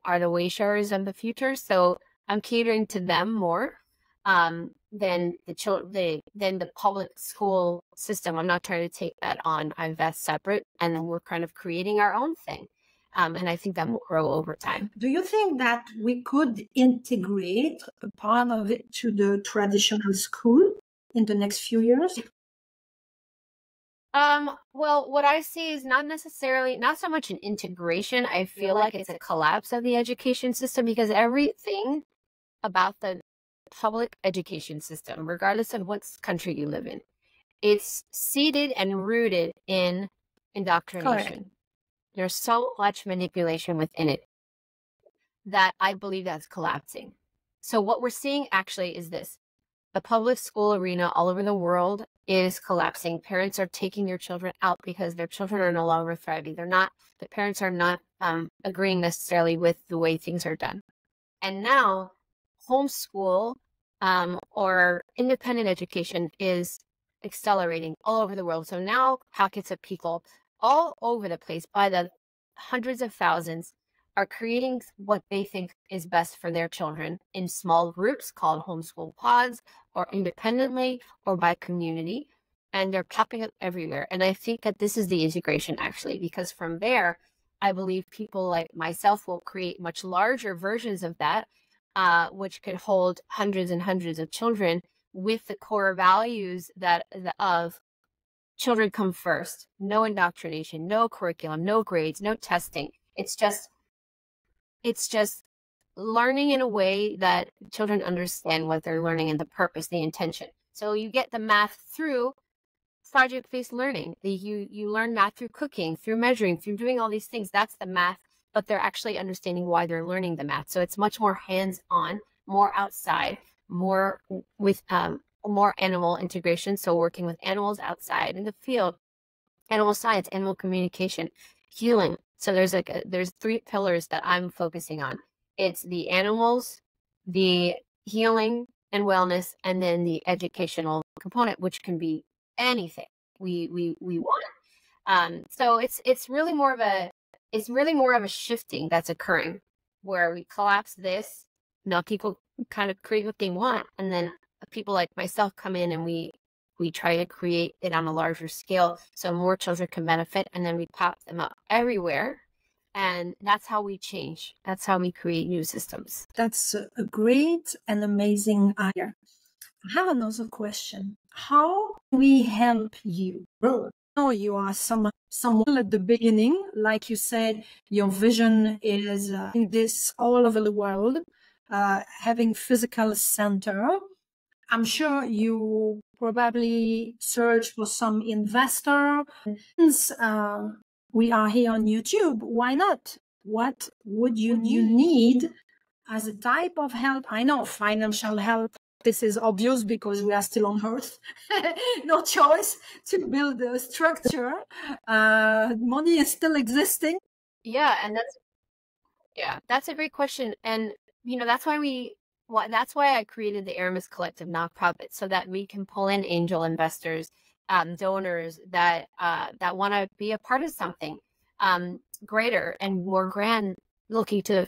are the Wayshowers of the future. So I'm catering to them more than the public school system. I'm not trying to take that on. That's separate, and then we're kind of creating our own thing. And I think that will grow over time. Do you think that we could integrate a part of it to the traditional school in the next few years? Well, what I see is not so much an integration. I feel like it's a collapse of the education system, because everything about the public education system, regardless of what country you live in, it's seated and rooted in indoctrination. Correct. There's so much manipulation within it that I believe that's collapsing. So what we're seeing actually is this. The public school arena all over the world is collapsing. Parents are taking their children out because their children are no longer thriving. The parents are not agreeing necessarily with the way things are done. And now homeschool or independent education is accelerating all over the world. So now pockets of people all over the place, by the hundreds of thousands, are creating what they think is best for their children in small groups called homeschool pods, or independently, or by community. And they're popping up everywhere. And I think that this is the integration, actually, because from there, I believe people like myself will create much larger versions of that, which could hold hundreds and hundreds of children with the core values of children come first, no indoctrination, no curriculum, no grades, no testing. It's just learning in a way that children understand what they're learning and the purpose, the intention. So you get the math through project-based learning. You learn math through cooking, through measuring, through doing all these things. That's the math, but they're actually understanding why they're learning the math. So it's much more hands-on, more outside, more with more animal integration. So working with animals outside in the field, animal science, animal communication, healing. So there's 3 pillars that I'm focusing on. It's the animals, the healing and wellness, and then the educational component, which can be anything we want. So it's really more of a shifting that's occurring, where we collapse this. Now people kind of create what they want, and then people like myself come in and we try to create it on a larger scale so more children can benefit, and then we pop them up everywhere. And that's how we change. That's how we create new systems. That's a great and amazing idea. I have another question. How can we help you grow? I know you are someone at the beginning, like you said, your vision is in this all over the world, having physical center. I'm sure you probably search for some investor. Since we are here on YouTube, why not? What would you need as a type of help? I know financial help. This is obvious because we are still on Earth. No choice to build a structure. Money is still existing. Yeah, and that's a great question. And that's why I created the Aramis Collective nonprofit, so that we can pull in angel investors, donors that want to be a part of something greater and more grand, looking to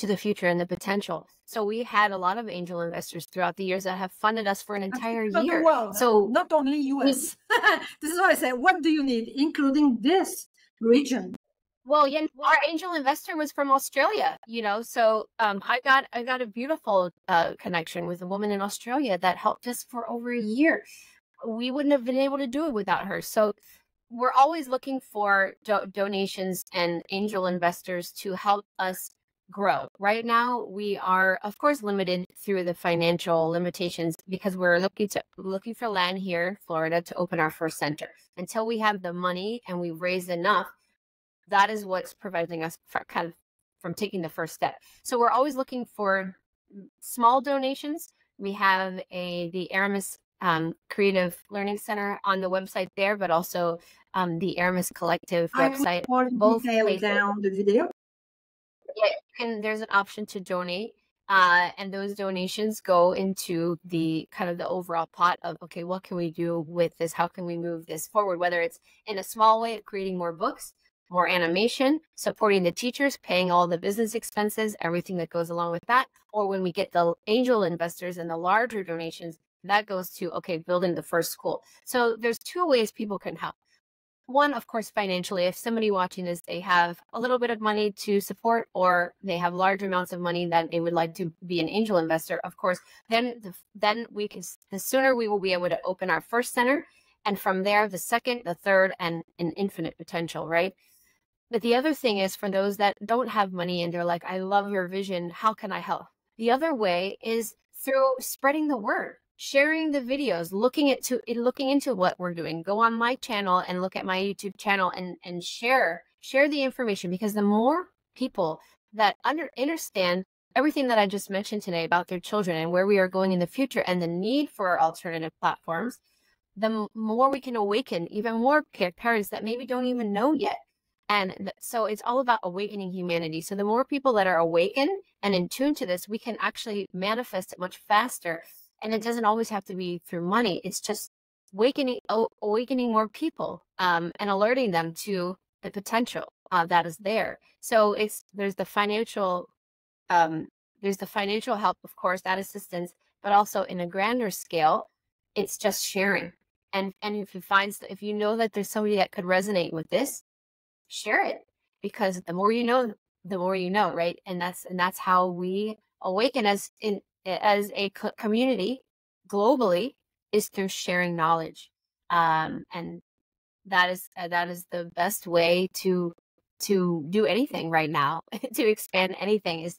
the future and the potential. So we had a lot of angel investors throughout the years that have funded us for an entire year. World, so not only US. This is what I say. What do you need, including this region? Well, yeah, our angel investor was from Australia, so I got a beautiful connection with a woman in Australia that helped us for over a year. We wouldn't have been able to do it without her. So we're always looking for donations and angel investors to help us grow. Right now, we are, of course, limited through the financial limitations because we're looking for land here in Florida to open our first center. Until we have the money and we've raised enough, that is what's preventing us from taking the first step. So we're always looking for small donations. We have the Aramis Creative Learning Center on the website there, but also the Aramis Collective website. I will both detail down the video. Yeah, there's an option to donate. And those donations go into the overall pot of, okay, what can we do with this? How can we move this forward? Whether it's in a small way of creating more books, more animation, supporting the teachers, paying all the business expenses, everything that goes along with that. Or when we get the angel investors and the larger donations, that goes to, okay, building the first school. So there's 2 ways people can help. One, of course, financially. If somebody watching this, they have a little bit of money to support, or they have large amounts of money that they would like to be an angel investor, of course, then the sooner we will be able to open our first center. And from there, the second, the third, and an infinite potential, right? But the other thing is, for those that don't have money and they're like, I love your vision, how can I help? The other way is through spreading the word, sharing the videos, looking into what we're doing. Go on my channel and look at my YouTube channel and share the information, because the more people that understand everything that I just mentioned today about their children and where we are going in the future and the need for alternative platforms, the more we can awaken even more parents that maybe don't even know yet. And so it's all about awakening humanity. So the more people that are awakened and in tune to this, we can actually manifest it much faster. And it doesn't always have to be through money. It's just awakening more people and alerting them to the potential that is there. So there's the financial help, of course, that assistance, but also in a grander scale, it's just sharing. And if you know that there's somebody that could resonate with this, share it, because the more you know, right? And that's how we awaken as a community globally, is through sharing knowledge. And that is the best way to do anything right now. To expand anything is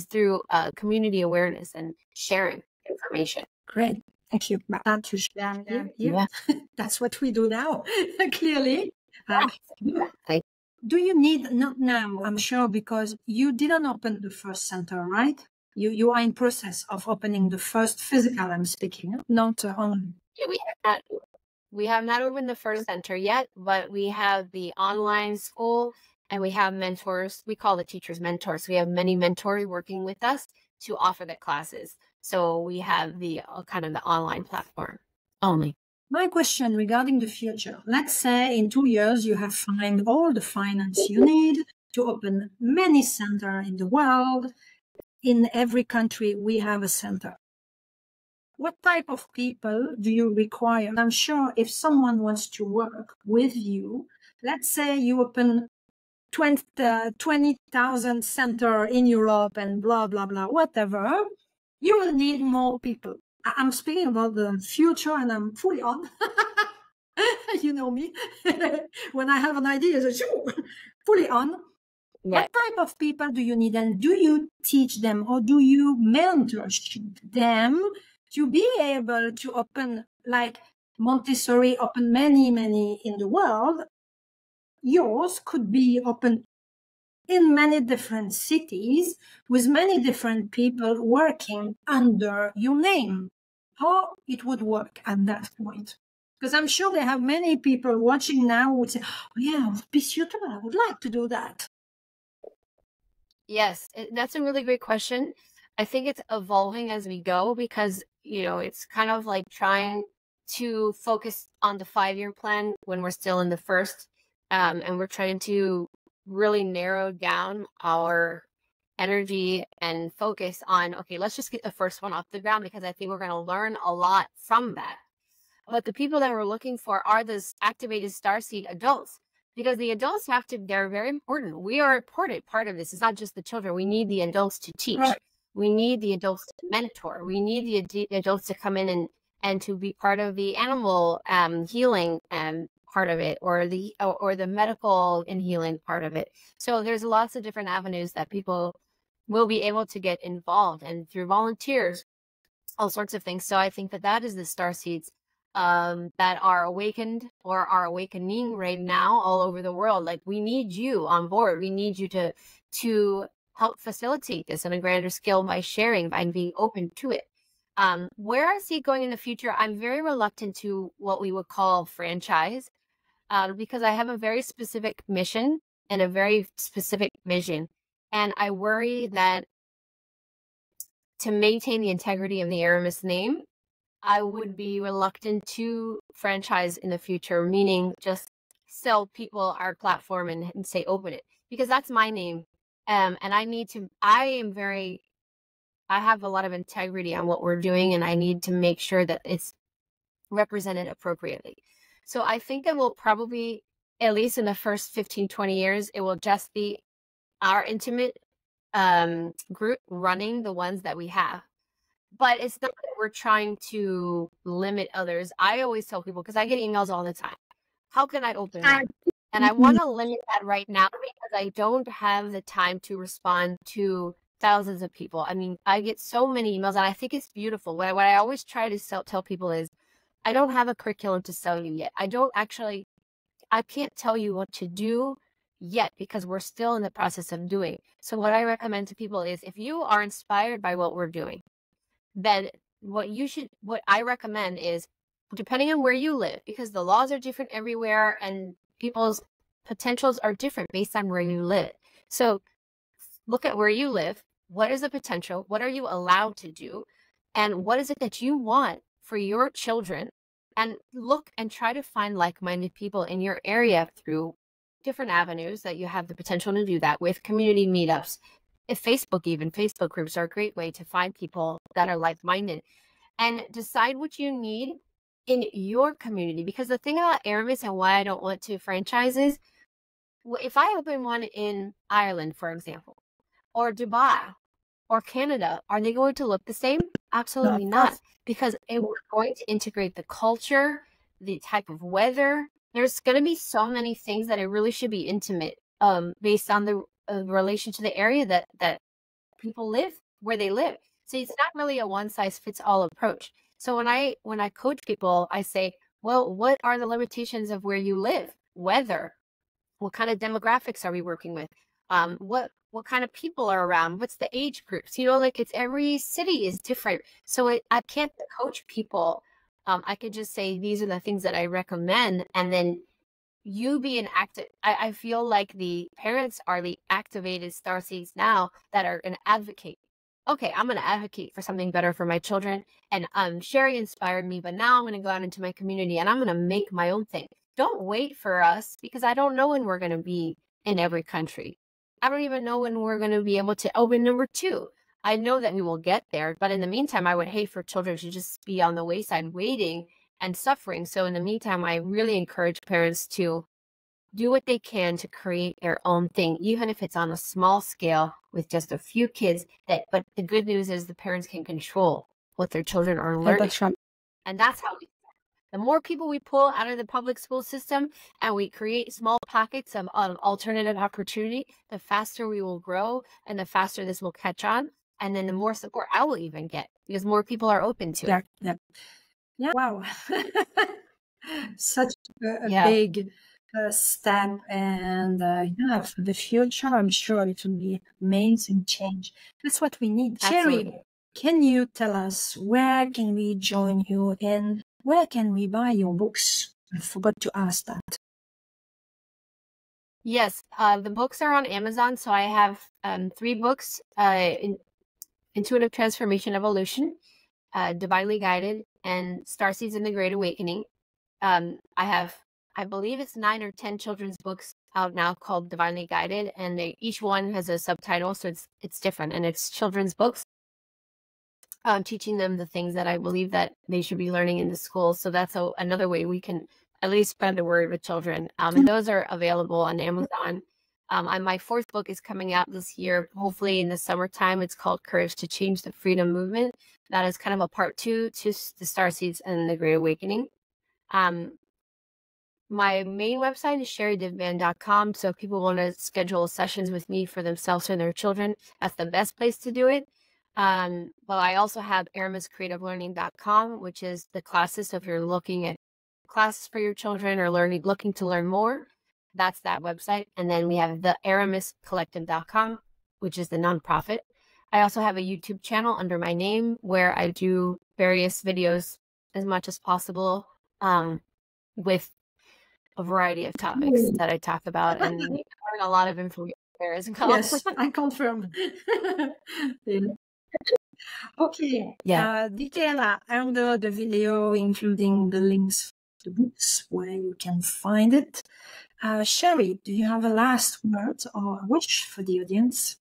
through community awareness and sharing information. Great, thank you. To share. Yeah. That's what we do now. Clearly. Do you need, not now, I'm sure, because you didn't open the first center, right? You are in process of opening the first physical, I'm speaking, not online. Yeah, we have not opened the first center yet, but we have the online school and we have mentors. We call the teachers mentors. We have many mentors working with us to offer the classes. So we have the kind of the online platform only. My question regarding the future, let's say in 2 years you have found all the finance you need to open many centers in the world. In every country, we have a center. What type of people do you require? I'm sure if someone wants to work with you, let's say you open 20,000 center in Europe and blah, blah, blah, whatever, you will need more people. I'm speaking about the future and I'm fully on. You know me. When I have an idea, it's fully on. Yeah. What type of people do you need, and do you teach them or do you mentorship them to be able to open, like Montessori open many in the world? Yours could be open in many different cities with many different people working under your name. How it would work at that point? Because I'm sure they have many people watching now who would say, oh, yeah, it would be suitable. I would like to do that. Yes, that's a really great question. I think it's evolving as we go because, it's kind of like trying to focus on the 5-year plan when we're still in the first, and we're trying to really narrow down our energy and focus on, okay, let's just get the first one off the ground because I think we're going to learn a lot from that. But the people that we're looking for are those activated starseed adults. Because the adults they're very important. We are important part of this. It's not just the children. We need the adults to teach. Right. We need the adults to mentor. We need the adults to come in and to be part of the animal healing part of it, or the medical and healing part of it. So there's lots of different avenues that people will be able to get involved, and through volunteers, all sorts of things. So I think that is the starseeds that are awakened or are awakening right now all over the world. Like, we need you on board. We need you to help facilitate this on a grander scale by sharing, by being open to it. Where I see it going in the future, I'm very reluctant to what we would call franchise, because I have a very specific mission and a very specific vision. And I worry that to maintain the integrity of the Aramis name, I would be reluctant to franchise in the future, meaning just sell people our platform and say open it, because that's my name. And I have a lot of integrity on what we're doing, and I need to make sure that it's represented appropriately. So I think that we'll probably, at least in the first 15, 20 years, it will just be our intimate group running the ones that we have. But it's not that we're trying to limit others. I always tell people, because I get emails all the time, how can I open one? And I want to limit that right now because I don't have the time to respond to thousands of people. I mean, I get so many emails, and I think it's beautiful. What I always try to tell people is, I don't have a curriculum to sell you yet. I can't tell you what to do yet because we're still in the process of doing. So what I recommend to people is, if you are inspired by what we're doing, then what I recommend is, depending on where you live, because the laws are different everywhere and people's potentials are different based on where you live. So look at where you live. What is the potential? What are you allowed to do? And what is it that you want for your children? And look and try to find like-minded people in your area through different avenues that you have the potential to do that with. Community meetups, if Facebook groups are a great way to find people that are like-minded, and decide what you need in your community. Because the thing about Aramis and why I don't want to franchise is, if I open one in Ireland, for example, or Dubai or Canada, are they going to look the same? Absolutely not. Because we're going to integrate the culture, the type of weather. There's going to be so many things that it really should be intimate, based on the relation to the area that people live, where they live. So it's not really a one-size-fits-all approach. So when I coach people, I say, well, what are the limitations of where you live? Weather. What kind of demographics are we working with? what kind of people are around, what's the age groups, like it's every city is different. So I can't coach people. I could just say these are the things that I recommend, and then you be an active. I feel like the parents are the activated starseeds now that are going to advocate. Okay, I'm going to advocate for something better for my children. And Sherri inspired me, but now I'm going to go out into my community and I'm going to make my own thing. Don't wait for us, because I don't know when we're going to be in every country. I don't even know when we're going to be able to open number 2. I know that we will get there, but in the meantime, I would hate for children to just be on the wayside waiting and suffering. So in the meantime, I really encourage parents to do what they can to create their own thing, even if it's on a small scale with just a few kids. But the good news is the parents can control what their children are learning. And that's how the more people we pull out of the public school system and we create small pockets of alternative opportunity, the faster we will grow and the faster this will catch on. And then the more support I will even get, because more people are open to it. Yeah. Wow. Such a big step. And for the future, I'm sure it will be amazing change. That's what we need. Sherri, can you tell us where can we join you and where can we buy your books? I forgot to ask that. Yes, the books are on Amazon. So I have 3 books, Intuitive Transformation Evolution, Divinely Guided, and Starseeds in the Great Awakening. I believe it's 9 or 10 children's books out now called Divinely Guided, and each one has a subtitle, so it's different, and it's children's books. Teaching them the things that I believe that they should be learning in the school. So that's another way we can at least spread the word with children. And those are available on Amazon. And my 4th book is coming out this year, hopefully in the summertime. It's called Courage to Change the Freedom Movement. That is kind of a part 2 to the Starseeds and the Great Awakening. My main website is sherridivband.com. So if people want to schedule sessions with me for themselves and their children, that's the best place to do it. But I also have aramiscreativelearning.com, which is the classes. So if you're looking at classes for your children or looking to learn more, that's that website. And then we have the aramiscollective.com, which is the nonprofit. I also have a YouTube channel under my name where I do various videos as much as possible with a variety of topics that I talk about, and you learn a lot of info there as well. Yes, I confirm. Okay. Detail under the video, including the links to the books where you can find it. Sherri, do you have a last word or wish for the audience?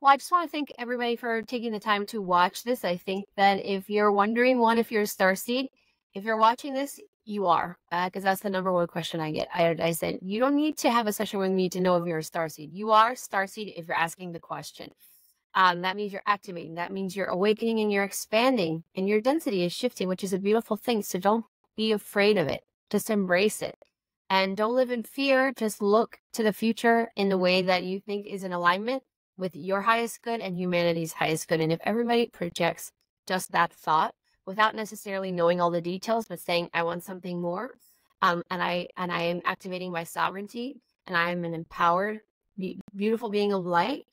Well, I just want to thank everybody for taking the time to watch this. I think that if you're wondering, if you're a starseed, if you're watching this, you are, because that's the number 1 question I get. I said, you don't need to have a session with me to know if you're a starseed. You are starseed if you're asking the question. That means you're activating. That means you're awakening and you're expanding and your density is shifting, which is a beautiful thing. So don't be afraid of it. Just embrace it. And don't live in fear. Just look to the future in the way that you think is in alignment with your highest good and humanity's highest good. And if everybody projects just that thought without necessarily knowing all the details, but saying, I want something more, and I am activating my sovereignty, and I am an empowered, beautiful being of light,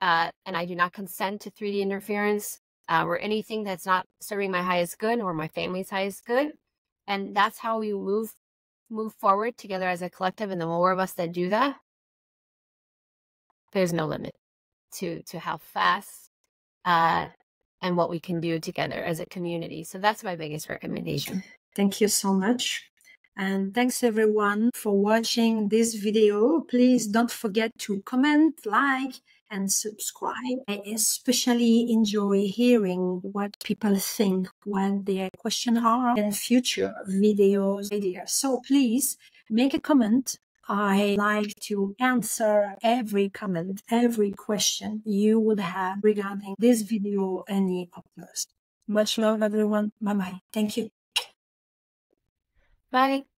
and I do not consent to 3D interference or anything that's not serving my highest good or my family's highest good. And that's how we move forward together as a collective. And the more of us that do that, there's no limit to how fast and what we can do together as a community. So that's my biggest recommendation. Thank you so much. And thanks everyone for watching this video. Please don't forget to comment, like, and subscribe. I especially enjoy hearing what people think when their questions are in future videos, ideas. So please make a comment. I like to answer every comment, every question you would have regarding this video or any others. Much love, everyone. Bye-bye. Thank you. Bye.